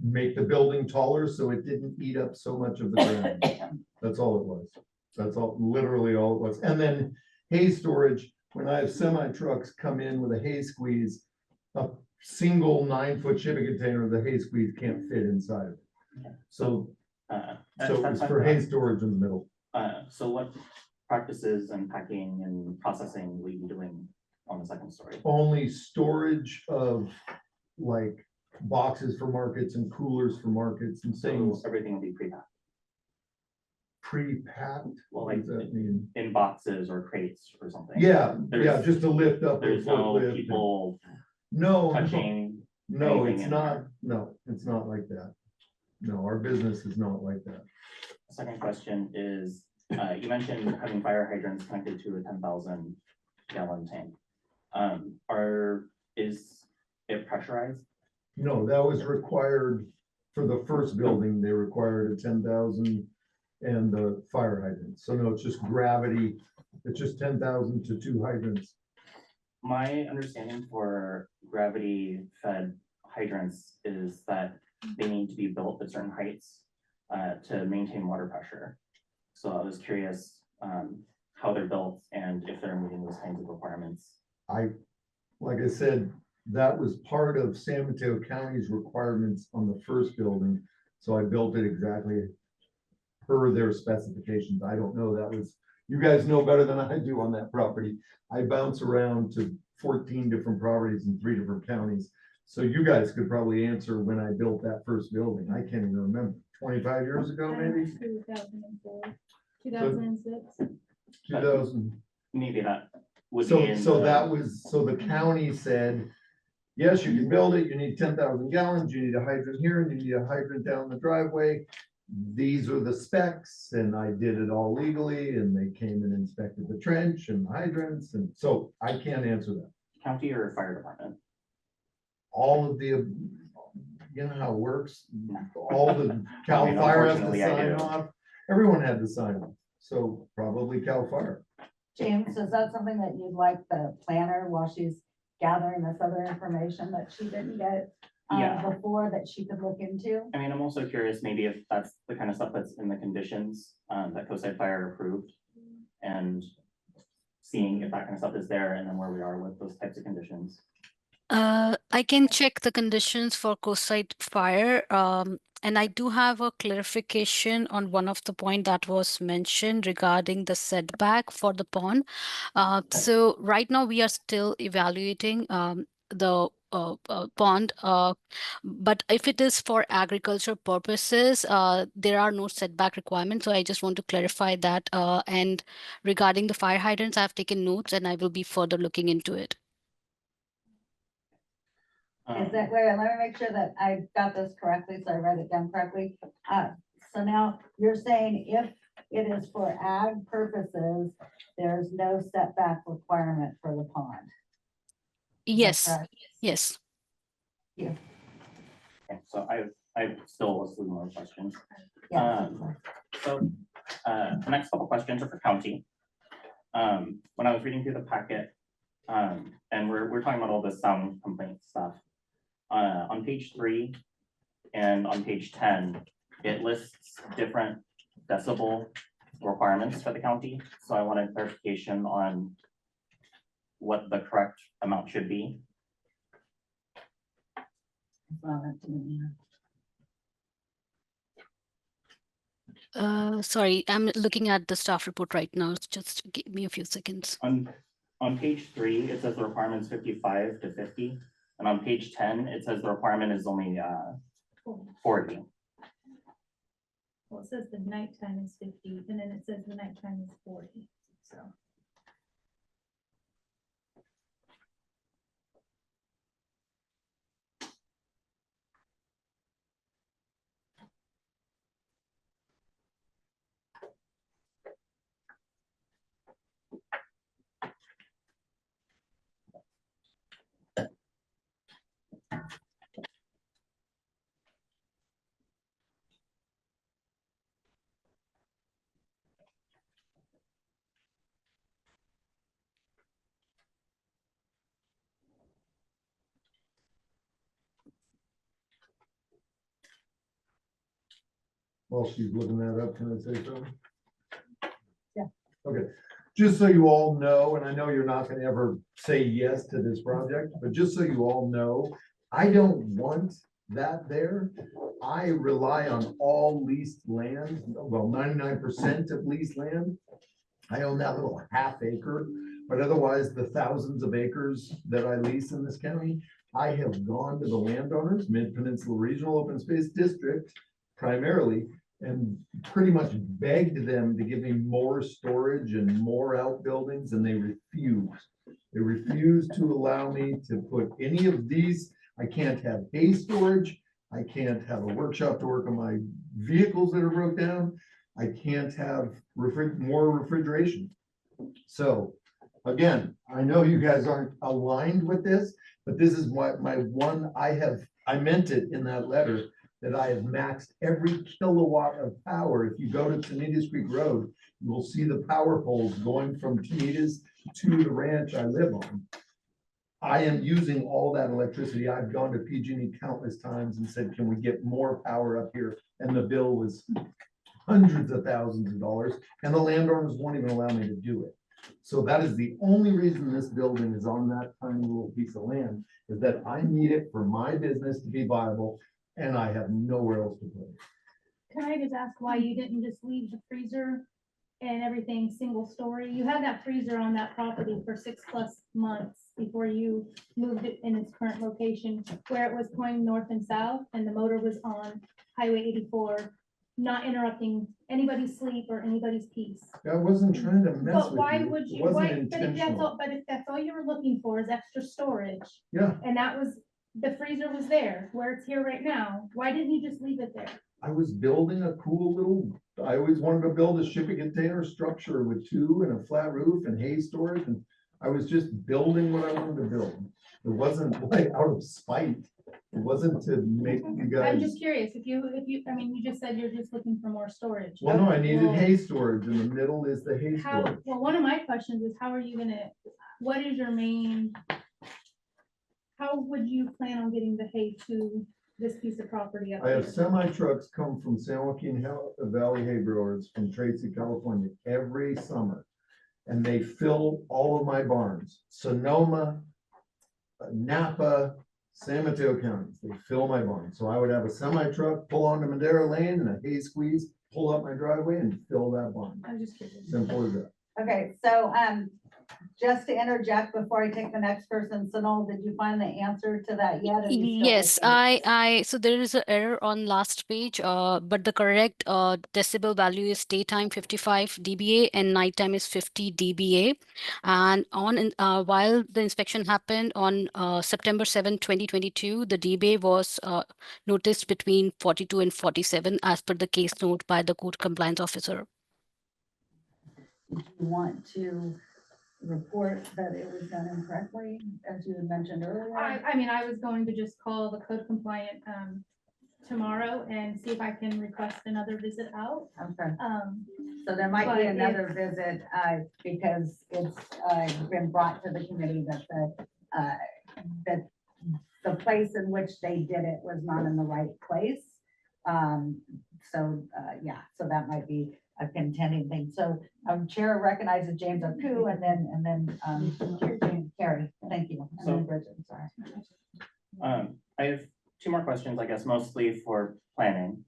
make the building taller so it didn't eat up so much of the ground. That's all it was. That's all, literally all it was. And then hay storage, when I have semi trucks come in with a hay squeeze, a single 9-foot shipping container of the hay squeeze can't fit inside of it. So That's it's fine for for hay us. storage in the middle. So what practices and packing and processing will you be doing on the second story? Only storage of like boxes for markets and coolers for markets and So things. everything will be pre-packed, Pre-packed, well, what like does that mean? in boxes or crates or something? Yeah, There's- just to lift up. a There's no forklift. people No, touching. no, anything it's in not, there. no, it's not like that. No, our business is not like that. Second question is, you mentioned having fire hydrants connected to a 10,000 gallon tank. Is it pressurized? No, that was required for the first building, they required a 10,000 and the fire hydrants. So no, it's just gravity, it's just 10,000 to 2 hydrants. My understanding for gravity fed hydrants is that they need to be built at certain heights to maintain water pressure. So I was curious how they're built and if they're meeting those kinds of requirements. Like I said, that was part of San Mateo County's requirements on the first building. So I built it exactly per their specifications. I don't know, that was, you guys know better than I do on that property. I bounce around to 14 different properties in 3 different counties. So you guys could probably answer when I built that first building. I can't even remember, 25 years ago, maybe? 2004, 2006. 2000. Maybe that would be So, in so the- that was, so the county said, yes, you can build it, you need 10,000 gallons, you need a hydrant here, and you need a hydrant down the driveway. These are the specs, and I did it all legally, and they came and inspected the trench and the hydrants, and so I can't answer that. County or fire department? All of the, you know how it works, all the Cal I mean, Fire has to unfortunately, I sign do. off, everyone had to sign off, so probably Cal Fire. James, is that something that you'd like the planner, while she's gathering this other information that she didn't get Yeah. before, that she could look into? I mean, I'm also curious maybe if that's the kind of stuff that's in the conditions that Coastside Fire approved. And seeing if that kind of stuff is there and then where we are with those types of conditions. I can check the conditions for Coastside Fire. And I do have a clarification on one of the point that was mentioned regarding the setback for the pond. So right now we are still evaluating the pond, but if it is for agriculture purposes, there are no setback requirements. So I just want to clarify that. And regarding the fire hydrants, I've taken notes and I will be further looking into it. Is that, wait, let me make sure that I got this correctly, so I read it down correctly. So now you're saying if it is for ag purposes, there's no setback requirement for the pond? Yes, correct? yes. Yeah. Okay, so I still a slew more questions. Yeah. So the next couple questions are for county. When I was reading through the packet, and we're talking about all this sound complaint stuff. on page 3 and on page 10, it lists different decibel requirements for the county. So I wanted clarification on what the correct amount should be. Sorry, I'm looking at the staff report right now. Just give me a few seconds. On page 3, it says the requirement is 55 to 50. And on page 10, it says the requirement is only 40. Well, it says the nighttime is 50, and then it says the nighttime is 40, so. While she's looking that up, can I say something? Yeah. Okay, just so you all know, and I know you're not gonna ever say yes to this project, but just so you all know, I don't want that there. I rely on all leased land, well, 99% of leased land. I own that little half acre, but otherwise the thousands of acres that I lease in this county, I have gone to the landowners, Mid-Peninsula Regional Open Space District primarily, and pretty much begged them to give me more storage and more outbuildings, and they refused. They refused to allow me to put any of these. I can't have hay storage. I can't have a workshop to work on my vehicles that are broke down. I can't have more refrigeration. So again, I know you guys aren't aligned with this, but this is what my one, I meant it in that letter, that I have maxed every kilowatt of power. If you go to Tanitas Creek Road, you will see the power poles going from Tanitas to the ranch I live on. I am using all that electricity. I've gone to PG&E countless times and said, can we get more power up here? And the bill was hundreds of thousands of dollars, and the landowners won't even allow me to do it. So that is the only reason this building is on that tiny little piece of land, is that I need it for my business to be viable, and I have nowhere else to put it. Can I just ask why you didn't just leave the freezer and everything single story? You had that freezer on that property for 6+ months before you moved it in its current location, where it was going north and south, and the motor was on Highway 84, not interrupting anybody's sleep or anybody's peace. I wasn't trying to mess But with why you. would It you, wasn't why, but if that's intentional. all, but if that's all you were looking for is extra storage, Yeah, and that was, the freezer was there, where it's here right now, why didn't you just leave it there? I was building a cool little, I always wanted to build a shipping container structure with 2 and a flat roof and hay storage, and I was just building what I wanted to build. It wasn't like out of spite. It wasn't to make you I'm guys. just curious, if you, I mean, you just said you're just looking for more storage. Well, no, I needed Well, hay storage. In the middle is the hay How, storage. well, one of my questions is, how are you gonna, what is your main, how would you plan on getting the hay to this piece of property up I have here? semi trucks come from San Joaquin Valley Hay Growers from Tracy, California, every summer. And they fill all of my barns, Sonoma, Napa, San Mateo counties. They fill my barn. So I would have a semi truck pull onto Madera Lane and a hay squeeze, pull up my driveway and fill that barn. I'm just curious. Simple as that. Okay, so, just to interject before I take the next person, Sonal, did you find the answer to that yet? Or you still Yes, looking? so there is an error on last page, but the correct decibel value is daytime 55 dBA and nighttime is 50 dBA. And while the inspection happened on September 7, 2022, the dBA was noticed between 42 and 47 as per the case note by the code compliance officer. Did you want to report that it was done incorrectly, as you had mentioned earlier? I mean, I was going to just call the code compliant, tomorrow and see if I can request another visit out. Okay. So there but might be if- another visit, because it's been brought to the committee that that the place in which they did it was not in the right place. Yeah, so that might be a contending thing. So, Chair recognizes James Apu and then, Carrie, thank you. And then Bridget, sorry. I have two more questions, I guess, mostly for planning.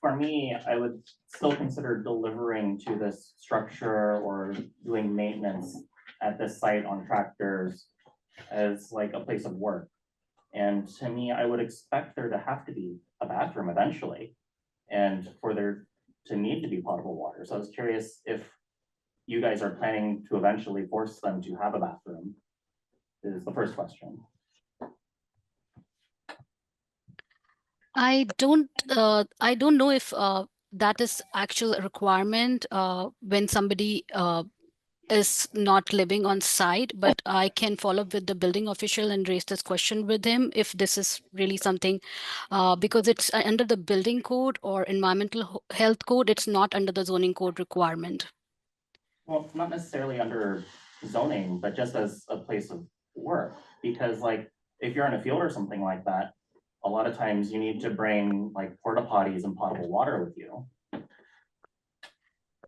For me, I would still consider delivering to this structure or doing maintenance at this site on tractors as like a place of work. And to me, I would expect there to have to be a bathroom eventually, and for there to need to be potable water. So I was curious if you guys are planning to eventually force them to have a bathroom, is the first question. I don't know if that is actual requirement when somebody is not living on site, but I can follow up with the building official and raise this question with him if this is really something, because it's under the building code or environmental health code, it's not under the zoning code requirement. Well, not necessarily under zoning, but just as a place of work, because like if you're in a field or something like that, a lot of times you need to bring like porta potties and potable water with you.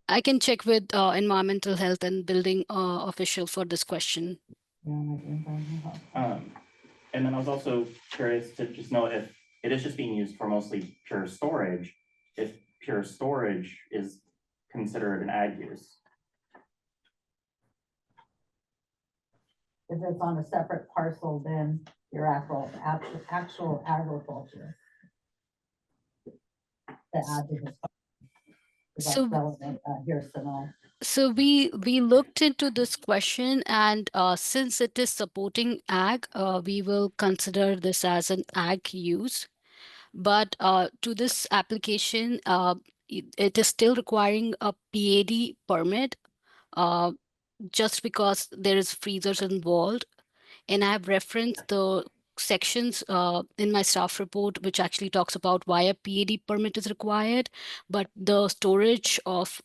I can check with environmental health and building official for this question. And then I was also curious to just know if it is just being used for mostly pure storage, if pure storage is considered an ag use. If it's on a separate parcel, then your actual agriculture. The ag is So- relevant here, Sonal. So we looked into this question, and since it is supporting ag, we will consider this as an ag use. But to this application, it is still requiring a PAD permit, just because there is freezers involved. And I have referenced the sections in my staff report, which actually talks about why a PAD permit is required, but the storage of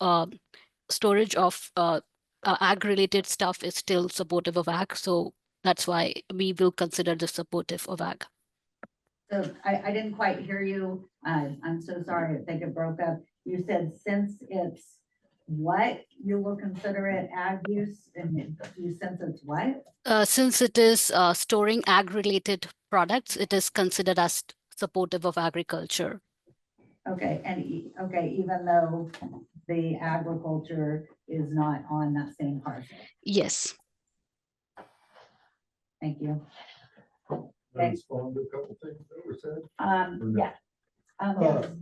ag-related stuff is still supportive of ag. So that's why we will consider this supportive of ag. So I didn't quite hear you. I'm so sorry. I think it broke up. You said since it's what, you will consider it ag use, and you since it's what? Since it is storing ag-related products, it is considered as supportive of agriculture. Okay, and even though the agriculture is not on that same parcel. Yes. Thank you. I respond to a couple things that were said. Yeah.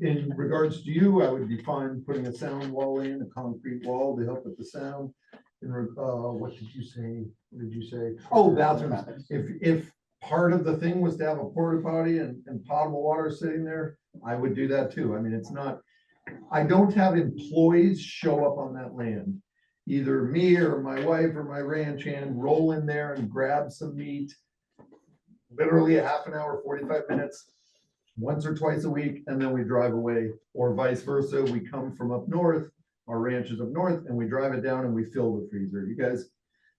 In regards to you, I would be fine putting a sound wall in, a concrete wall to help with the sound. What did you say? What did you say? Oh, bathrooms. If part of the thing was to have a porta potty and potable water sitting there, I would do that too. I mean, it's not, I don't have employees show up on that land. Either me or my wife or my ranch hand roll in there and grab some meat. Literally a half an hour, 45 minutes, once or twice a week, and then we drive away, or vice versa. We come from up north, our ranch is up north, and we drive it down and we fill the freezer. You guys,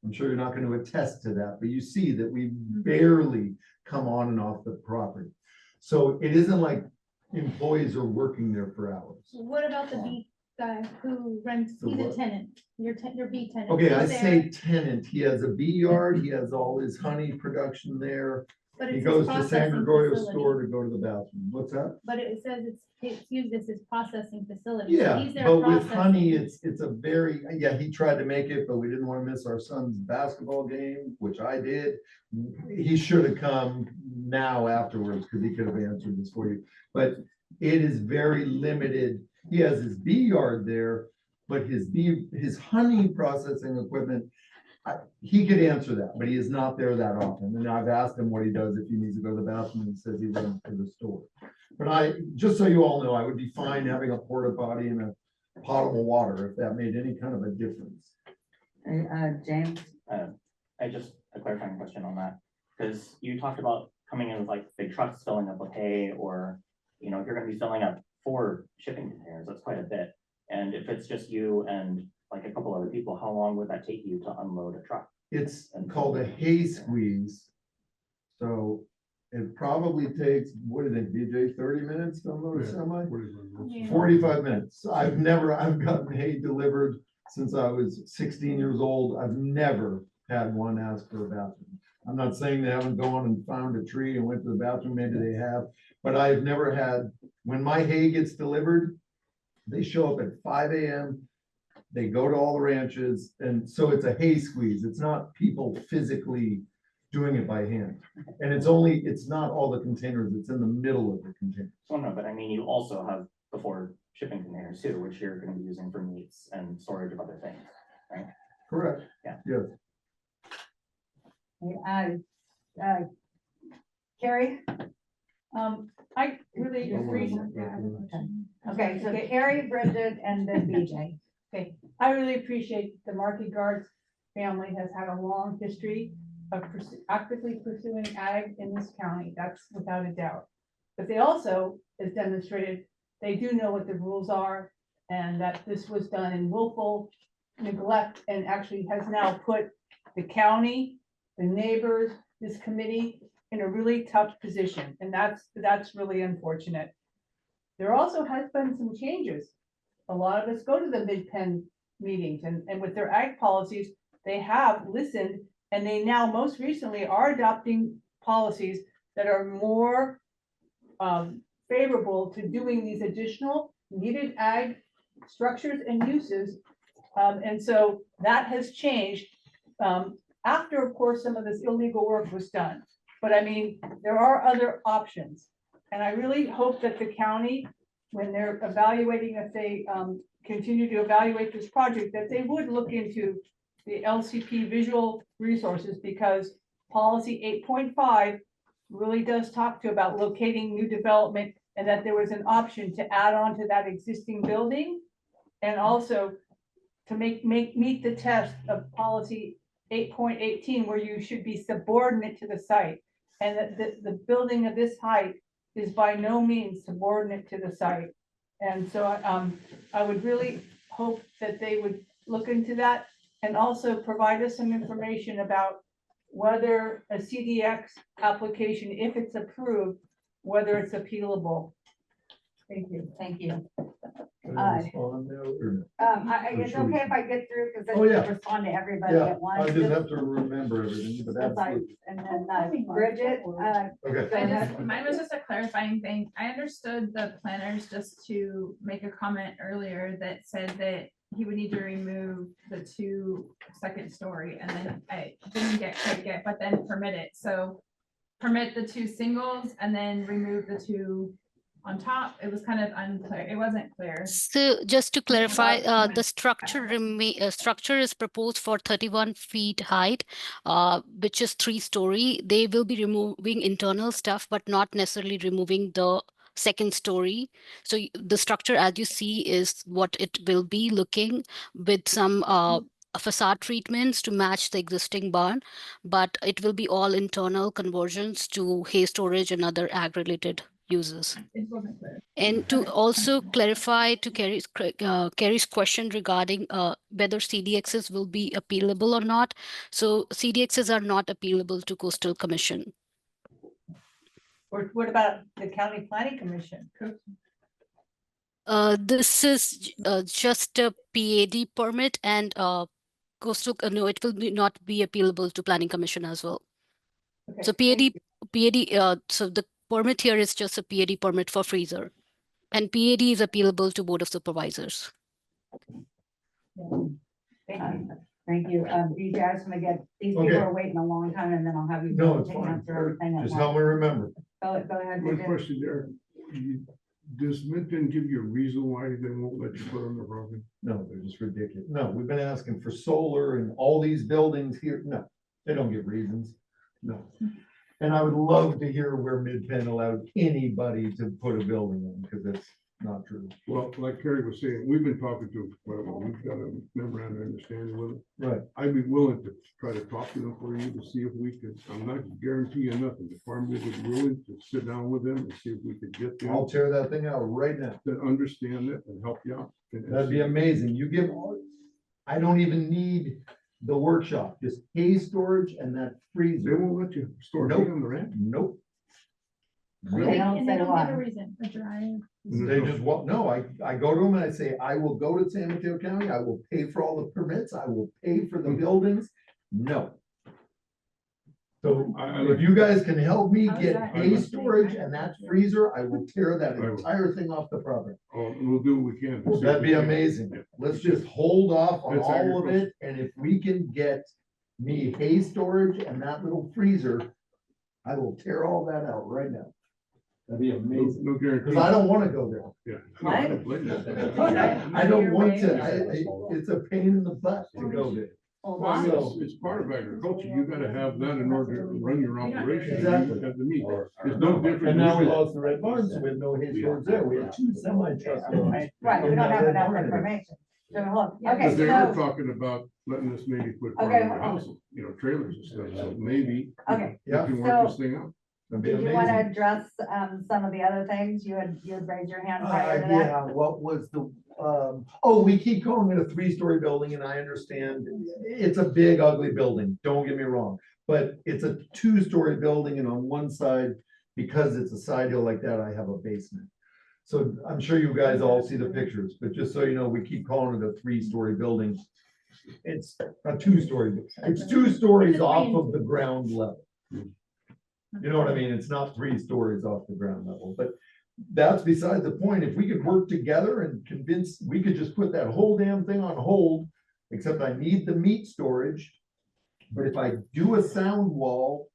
I'm sure you're not going to attest to that, but you see that we barely come on and off the property. So it isn't like employees are working there for hours. What about the bee guy who rents, The he's a what? tenant, your bee tenant? Okay, I He's there, say tenant. He has a bee yard. He has all his honey production there. but He it's his goes to San processing Gregorio facility. store to go to the bathroom. What's that? But it says it's used as his processing facility. So Yeah, he's there but with honey, processing. it's a very, yeah, he tried to make it, but we didn't want to miss our son's basketball game, which I did. He should have come now afterwards because he could have answered this for you. But it is very limited. He has his bee yard there, but his honey processing equipment, he could answer that, but he is not there that often. And I've asked him what he does if he needs to go to the bathroom, and he says he runs to the store. But just so you all know, I would be fine having a porta potty and a potable water if that made any kind of a difference. James? A clarifying question on that, because you talked about coming in with like big trucks filling up with hay, or, you know, if you're gonna be filling up 4 shipping containers, that's quite a bit. And if it's just you and like a couple other people, how long would that take you to unload a truck? It's called a hay squeeze. So it probably takes, what did it, DJ, 30 minutes to unload a Yeah. semi? 45 45 minutes. I've gotten hay delivered since I was 16 years old. I've never had one ask for a bathroom. I'm not saying they haven't gone and found a tree and went to the bathroom, maybe they have, but I've never had, when my hay gets delivered, they show up at 5 AM. They go to all the ranches, and so it's a hay squeeze. It's not people physically doing it by hand. And it's not all the containers, it's in the middle of the container. So no, but I mean, you also have the 4 shipping containers too, which you're gonna be using for meats and storage of other things, right? Correct. Yeah. Yes. Carrie? I really appreciate. Okay, so Carrie, Bridget, and then BJ. Okay, I really appreciate the Market Guards family has had a long history of actively pursuing ag in this county, that's without a doubt. But they also, as demonstrated, they do know what the rules are, and that this was done in willful neglect, and actually has now put the county, the neighbors, this committee in a really tough position, and that's really unfortunate. There also has been some changes. A lot of us go to the mid-pen meetings, and with their ag policies, they have listened, and they now most recently are adopting policies that are more favorable to doing these additional needed ag structures and uses. And so that has changed after, of course, some of this illegal work was done. But I mean, there are other options. And I really hope that the county, when they're evaluating, if they continue to evaluate this project, that they would look into the LCP visual resources, because policy 8.5 really does talk to about locating new development, and that there was an option to add on to that existing building. And also to meet the test of policy 8.18, where you should be subordinate to the site. And that the building of this height is by no means subordinate to the site. And so I would really hope that they would look into that, and also provide us some information about whether a CDX application, if it's approved, whether it's appealable. Thank you. Thank you. Can I respond now, or no? It's okay if I get through, because then Oh, you yeah. respond to everybody Yeah, at once. I just have to remember everything, but absolutely. And then Bridget, Okay. go ahead. Mine was just a clarifying thing. I understood the planners just to make a comment earlier that said that he would need to remove the 2 second story, and then I didn't quite get, but then permit it. So permit the 2 singles and then remove the 2 on top. It was kind of unclear. It wasn't clear. So just to clarify, the structure is proposed for 31 feet height, which is 3-story. They will be removing internal stuff, but not necessarily removing the second story. So the structure, as you see, is what it will be looking, with some facade treatments to match the existing barn, but it will be all internal conversions to hay storage and other ag-related uses. It wasn't clear. And to also clarify to Carrie's question regarding whether CDXs will be appealable or not. So CDXs are not appealable to Coastal Commission. Or what about the county planning commission? This is just a PAD permit, and Coastal, no, it will not be appealable to Planning Commission as well. Okay, So so the permit here is just a PAD permit for freezer. And PAD is appealable to Board of Supervisors. Thank you. BJ, I was gonna get, these people Okay. are waiting a long time, and then I'll have you. No, go it's to fine. answer everything at Just once. help me remember. Go ahead. One BJ. question there. Does Minton give you a reason why they won't let you put on the property? No, they're just ridiculous. No, we've been asking for solar and all these buildings here. No, they don't give reasons. No. And I would love to hear where Mid-Penn allowed anybody to put a building in, because it's not true. Well, like Kerry was saying, we've been talking to, well, we've got a memorandum of understanding with them. Right. I'd be willing to try to talk to them for you to see if we could, I'm not guaranteeing nothing. The farm is willing to sit down with them and see if we could get them I'll tear that thing out right now. to understand it and help you out. And That'd be amazing. You give, I don't even need the workshop, just hay storage and that They freezer. won't let you store Nope. hay on the ranch. Nope. They Nope. don't And say they don't give why. a reason, a drive. They just want, no, I go to them and I say, I will go to San Mateo County, I will pay for all the permits, I will pay for the buildings. No. So I if you guys can help me How's get that? hay storage and that freezer, I will tear that entire thing off the property. Oh, we'll do what we can. to see if That'd we be can- amazing. Yeah. Let's just hold off on That's all of agriculture. it, and if we can get me hay storage and that little freezer, I will tear all that out right now. That'd be amazing, No guarantee. because I don't wanna go there. Yeah. No, I don't blame you. I don't want to, it's a pain in the butt to go there. Hold Well, I mean, on. it's part of agriculture. You gotta have that in order to run your operation. You Exactly. have the meat. It's no different. And now we than- lost the red barn, so we have no hay storage there. We have 2 semi trucks. Right, we don't have enough information. So, hold, okay, But they are so, talking about letting us maybe put part Okay, of our house, trailers and stuff, so maybe. Okay, We can so- work this thing out. That'd be did you want to amazing. address, some of the other things? You had raised your hand prior to that? Yeah, what was the, we keep calling it a 3-story building, and I understand it's a big ugly building, don't get me wrong. But it's a 2-story building, and on one side, because it's a side hill like that, I have a basement. So I'm sure you guys all see the pictures, but just so you know, we keep calling it a 3-story building. It's a 2-story, it's 2 stories off of the ground level. You know what I mean? It's not 3 stories off the ground level, but that's beside the point. If we could work together and convince, we could just put that whole damn thing on hold, except I need the meat storage. But if I do a sound wall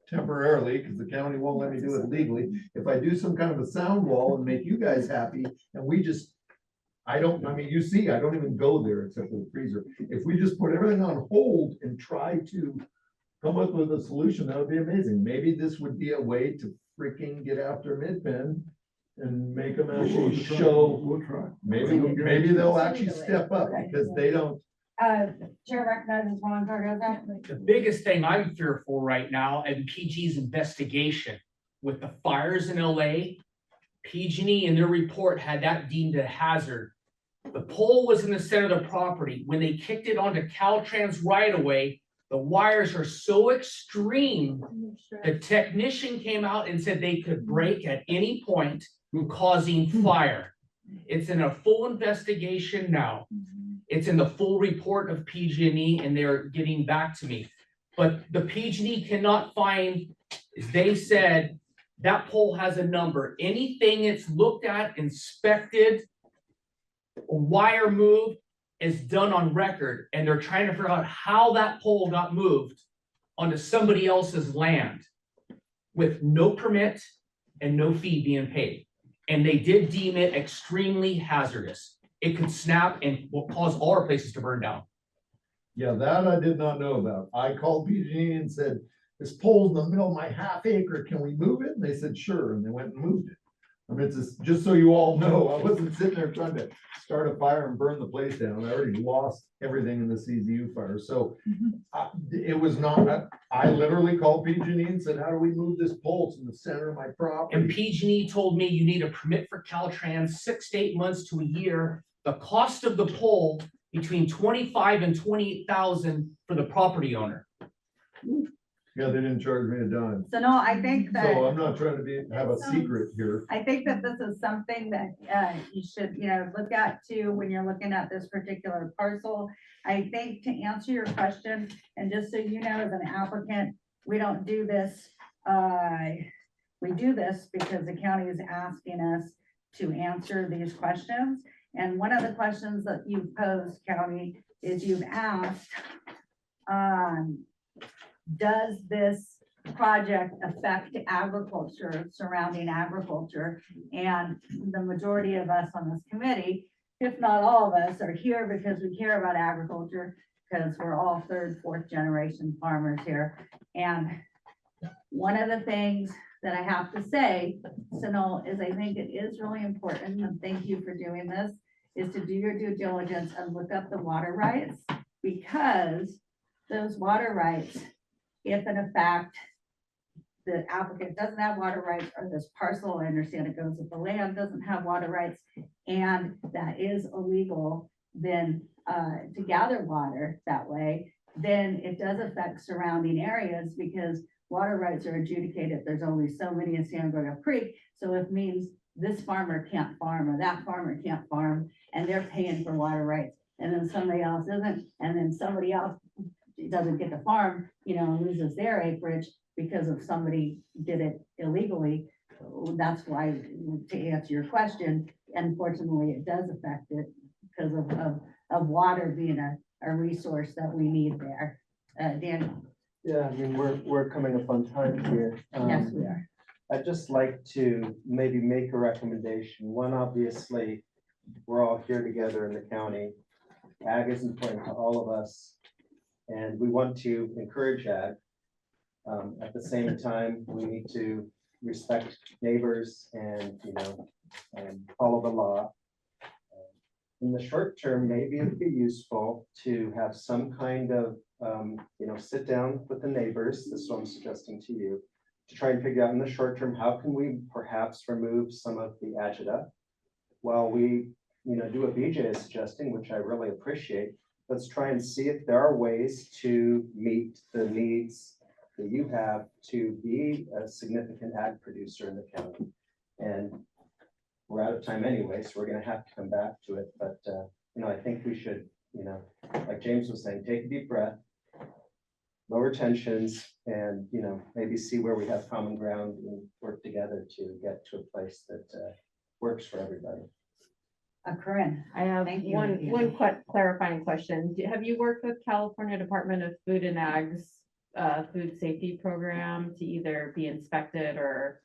temporarily, because the county won't let me do it legally, if I do some kind of a sound wall and make you guys happy, and we just, I mean, you see, I don't even go there except for the freezer. If we just put everything on hold and try to come up with a solution, that would be amazing. Maybe this would be a way to freaking get after Midpen and make them actually show, We'll try. maybe they'll actually step up, because they don't. Chair recognizes Ron Cardoza. The biggest thing I'm fearful right now, and PG's investigation with the fires in LA, PG&E in their report had that deemed a hazard. The pole was in the center of the property. When they kicked it onto Caltrans right away, the wires are so extreme. The technician came out and said they could break at any point, causing fire. It's in a full investigation now. It's in the full report of PG&E, and they're getting back to me. But the PG&E cannot find, they said, that pole has a number. Anything it's looked at, inspected, wire moved, is done on record, and they're trying to figure out how that pole got moved onto somebody else's land with no permit and no fee being paid. And they did deem it extremely hazardous. It could snap and will cause all our places to burn down. Yeah, that I did not know about. I called PG&E and said, this pole's in the middle of my half acre, can we move it? And they said, sure, and they went and moved it. I mean, it's just so you all know, I wasn't sitting there trying to start a fire and burn the place down. I already lost everything in the CZU fire, so it was not, I literally called PG&E and said, how do we move this pole? It's in the center of my And property. PG&E told me you need a permit for Caltrans 6 to 8 months to a year. The cost of the pole between 25 and 28,000 for the property owner. Yeah, they didn't charge me a dime. So no, I think that. So I'm not trying to have a secret here. I think that this is something that you should, look at too, when you're looking at this particular parcel. I think to answer your question, and just so you know, as an applicant, we don't do this. We do this because the county is asking us to answer these questions. And one of the questions that you've posed, county, is you've asked, does this project affect agriculture, surrounding agriculture? And the majority of us on this committee, if not all of us, are here because we care about agriculture, because we're all 3rd, 4th generation farmers here. And one of the things that I have to say, Sunil, is I think it is really important, and thank you for doing this, is to do your due diligence and look up the water rights, because those water rights, if in fact the applicant doesn't have water rights, or this parcel, I understand it goes with the land, doesn't have water rights, and that is illegal, then to gather water that way, then it does affect surrounding areas because water rights are adjudicated. There's only so many in San Diego Creek. So it means this farmer can't farm or that farmer can't farm and they're paying for water rights. And then somebody else isn't, and then somebody else doesn't get to farm, you know, and loses their acreage because of somebody did it illegally. That's why, to answer your question, unfortunately, it does affect it because of water being a resource that we need there. Daniel? Yeah, I mean, we're coming up on time here. Yes, we are. I'd just like to maybe make a recommendation. One, obviously, we're all here together in the county. Ag is important to all of us, and we want to encourage ag. At the same time, we need to respect neighbors and, you know, and follow the law. In the short term, maybe it'd be useful to have some kind of, you know, sit down with the neighbors. This is what I'm suggesting to you, to try and figure out in the short term, how can we perhaps remove some of the agita while we, you know, do what BJ is suggesting, which I really appreciate. Let's try and see if there are ways to meet the needs that you have to be a significant ag producer in the county. And we're out of time anyway, so we're gonna have to come back to it. But, you know, I think we should, you know, like James was saying, take a deep breath, lower tensions, and, you know, maybe see where we have common ground and work together to get to a place that works for everybody. Corinne. I have Thank you. one quick clarifying question. Have you worked with California Department of Food and Ag's food safety program to either be inspected or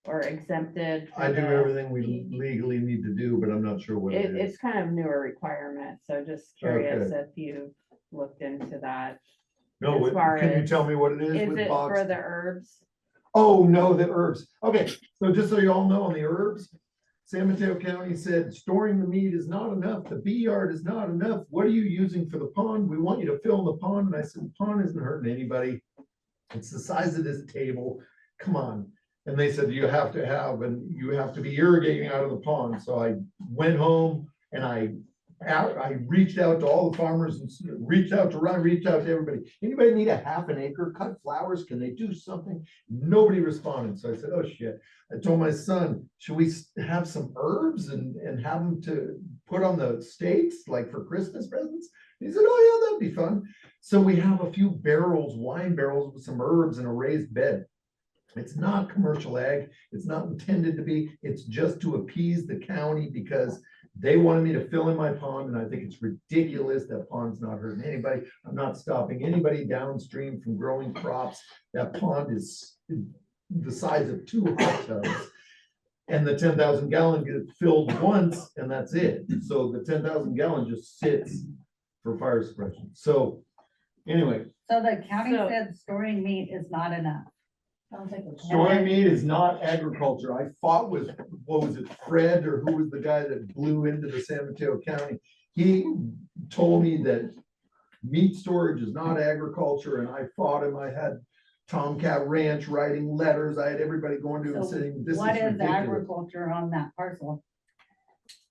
exempted? I do everything we legally need to do, but I'm not sure what it is. It's kind of newer requirement, so just curious if you've looked into that. No, as far can you as- tell me what it is? Is with it box? for the herbs? Oh, no, the herbs. Okay, so just so you all know, on the herbs, San Mateo County said storing the meat is not enough. The bee yard is not enough. What are you using for the pond? We want you to fill the pond. And I said, the pond isn't hurting anybody. It's the size of this table. Come on. And they said, you have to have, and you have to be irrigating out of the pond. So I went home and I reached out to all the farmers and reached out to Ron, reached out to everybody. Anybody need a half an acre, cut flowers? Can they do something? Nobody responded. So I said, oh shit. I told my son, should we have some herbs and have them to put on the stakes, like for Christmas presents? He said, oh yeah, that'd be fun. So we have a few barrels, wine barrels with some herbs in a raised bed. It's not commercial ag. It's not intended to be. It's just to appease the county because they wanted me to fill in my pond, and I think it's ridiculous. That pond's not hurting anybody. I'm not stopping anybody downstream from growing crops. That pond is the size of 2 hot tubs. And the 10,000 gallon gets filled once, and that's it. So the 10,000 gallon just sits for fire suppression. So anyway. So the county said storing meat is not enough. Storing meat is not agriculture. I fought with, what was it, Fred, or who was the guy that blew into the San Mateo County? He told me that meat storage is not agriculture, and I fought him. I had Tomcat Ranch writing letters. I had everybody going to him and saying, this is What is ridiculous. agriculture on that parcel?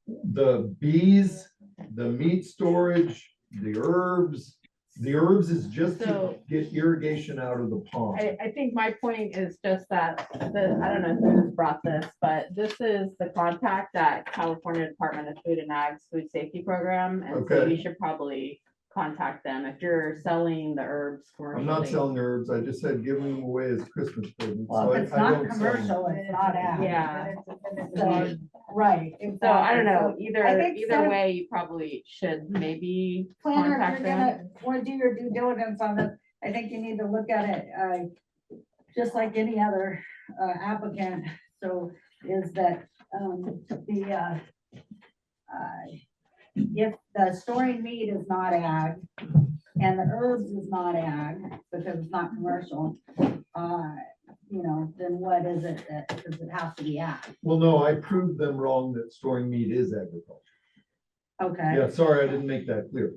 The bees, the meat storage, the herbs. The herbs is just to get irrigation out of the pond. I think my point is just that, I don't know who's brought this, but this is the contact at California Department of Food and Ag's Food Safety Program. And so Okay. you should probably contact them if you're selling the herbs commercially. I'm not selling herbs. I just said give them away as Christmas presents. Well, So if it's I not don't sell them. commercial, it's not ag. Yeah. So, right. So I don't know, exactly. So I think either way, you probably should maybe Planner, if contact you're gonna them. want to do your due diligence on this, I think you need to look at it, just like any other applicant. So is that, if the storing meat is not ag and the herbs is not ag because it's not commercial, you know, then what is it that, because it has to be ag? Well, no, I proved them wrong that storing meat is agriculture. Okay, Yeah, sorry, I didn't make that clear.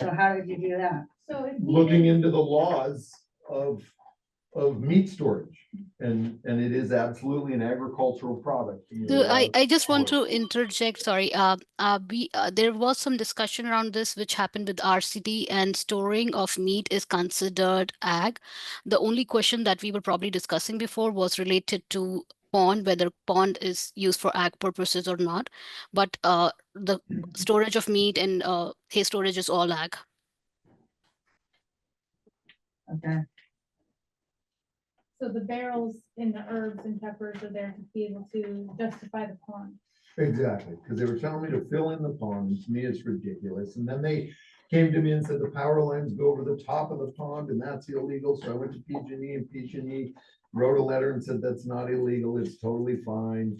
so how did you do that? So if Looking needed, into the laws of of meat storage. And it is absolutely an agricultural product. and So you're allowed I just want store to it. interject, sorry, there was some discussion around this which happened with RCD, and storing of meat is considered ag. The only question that we were probably discussing before was related to pond, whether pond is used for ag purposes or not. But the storage of meat and hay storage is all ag. Okay, So the barrels in the herbs and peppers are there to be able to justify the pond. Exactly, because they were telling me to fill in the pond, and to me, it's ridiculous, and then they came to me and said the power lines go over the top of the pond, and that's illegal, so I went to PG&E, and PG&E wrote a letter and said that's not illegal, it's totally fine.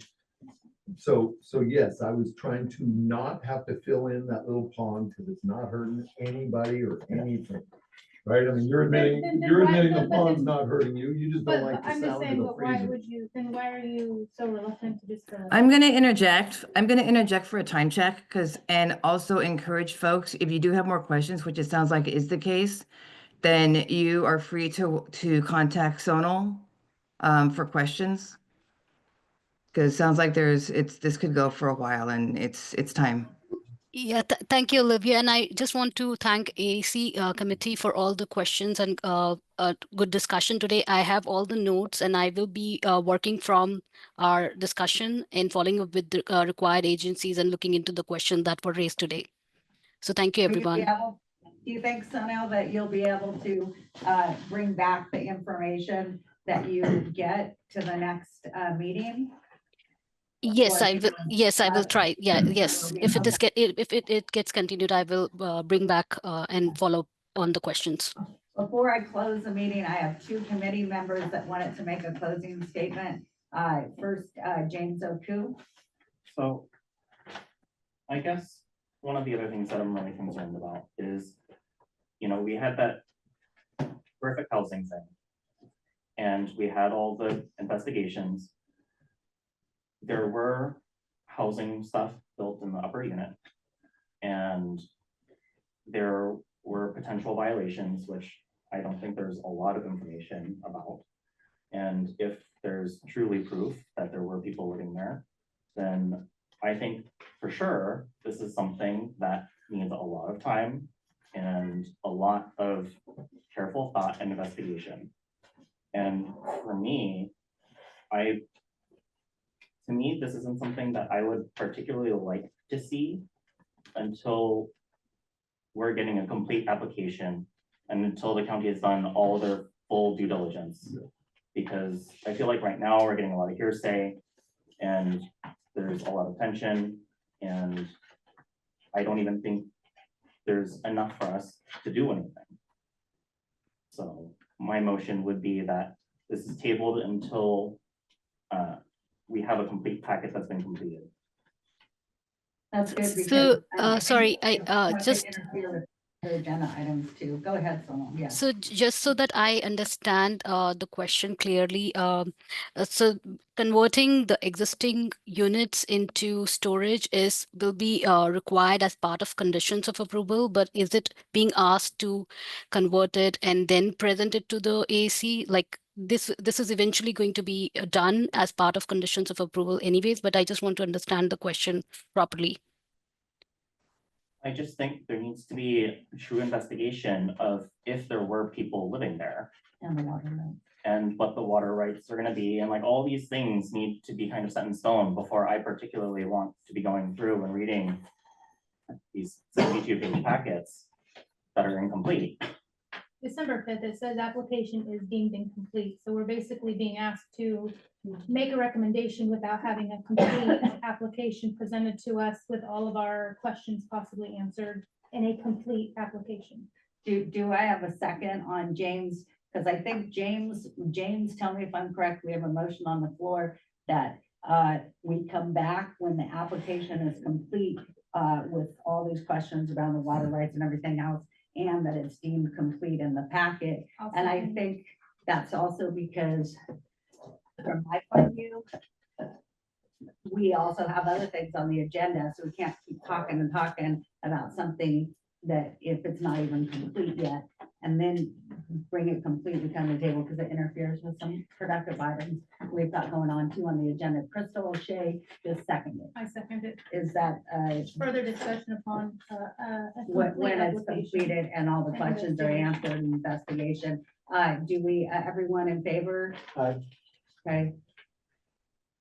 So yes, I was trying to not have to fill in that little pond, because it's not hurting anybody or anything. Right, I mean, you're admitting, Then you're why- admitting the but then- pond's not hurting you, you just don't But like the I'm just sound of saying, the but why freezing. would you, then why are you so reluctant to just fill it? I'm going to interject. I'm going to interject for a time check and also encourage folks, if you do have more questions, which it sounds like is the case, then you are free to contact Sonal for questions. Because it sounds like this could go for a while and it's time. Yeah, thank you, Olivia. And I just want to thank AAC committee for all the questions and good discussion today. I have all the notes and I will be working from our discussion and following up with the required agencies and looking into the questions that were raised today. So thank you, everyone. Do you think, Sonal, that you'll be able to bring back the information that you get to the next meeting? Yes, Or I will. Yes, I will try. Yeah, yes. If it is if it gets continued, I will bring back and follow up on the questions. Before I close the meeting, I have two committee members that wanted to make a closing statement. First, James Oku. So I guess one of the other things that I'm really concerned about is, we had that horrific housing thing. And we had all the investigations. There were housing stuff built in the upper unit. And there were potential violations, which I don't think there's a lot of information about. And if there's truly proof that there were people living there, then I think for sure this is something that needs a lot of time and a lot of careful thought and investigation. And for me, to me, this isn't something that I would particularly like to see until we're getting a complete application and until the county has done all their full due diligence. Because I feel like right now we're getting a lot of hearsay and there's a lot of tension, and I don't even think there's enough for us to do anything. So my motion would be that this is tabled until we have a complete packet that's been completed. That's good because. So, sorry, I just. Interfere with the agenda items too. Go ahead, Sonal. Yes. So just so that I understand the question clearly, so converting the existing units into storage will be required as part of conditions of approval, but is it being asked to convert it and then present it to the AAC? Like this is eventually going to be done as part of conditions of approval anyways, but I just want to understand the question properly. I just think there needs to be a true investigation of if there were people living there. And the water rights. And what the water rights are gonna be, and like all these things need to be kind of set in stone before I particularly want to be going through and reading these 72-page packets that are incomplete. December 5th, it says application is deemed incomplete. So we're basically being asked to make a recommendation without having a complete application presented to us with all of our questions possibly answered in a complete application. Do I have a second on James? Because I think James, tell me if I'm correct, we have a motion on the floor that we come back when the application is complete with all these questions around the water rights and everything else, and that it's deemed complete in the packet. And I think that's also because from my point of view, we also have other things on the agenda, so we can't keep talking and talking about something that if it's not even complete yet. and then bring it completely to the table because it interferes with some productive items we've got going on too on the agenda. Crystal O'Shea just seconded. I second it. Is that, Further discussion upon, a when complete it's application. completed and all the And questions are answered in investigation? Do we, everyone in favor? Aye. Okay.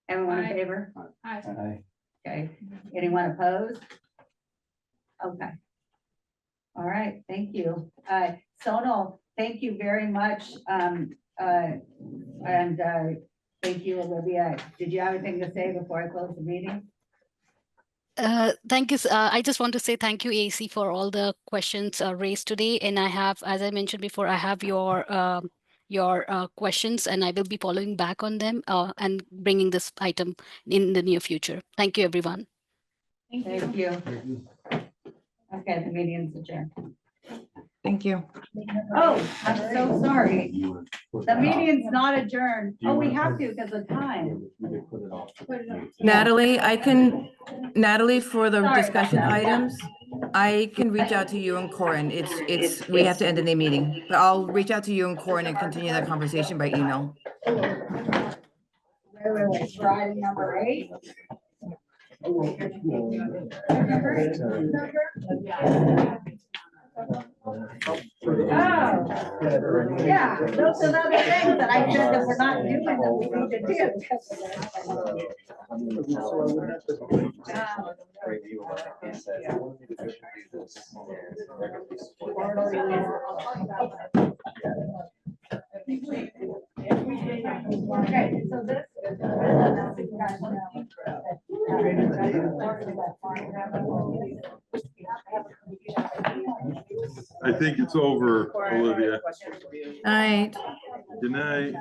Everyone in Aye. favor? Aye. Okay, anyone opposed? Okay. All right, thank you. Sonal, thank you very much. Thank you, Olivia. Did you have anything to say before I close the meeting? Thank you. I just want to say thank you, AC, for all the questions raised today. And I have, as I mentioned before, I have your questions, and I will be following back on them and bringing this item in the near future. Thank you, everyone. Thank you. Thank you. Okay, the meeting's adjourned. Thank you. Oh, I'm so sorry. The meeting's not adjourned. Oh, we have to because of time. Natalie, Natalie, for the Sorry about discussion that. items, I can reach out to you and Corin. We have to end in a meeting, but I'll reach out to you and Corin and continue that conversation by email. Wait, Friday number 8. Oh, yeah, those are the other things that I said that we're not doing that we need to do. Okay, so this. I think it's over, Olivia. Night. Good night.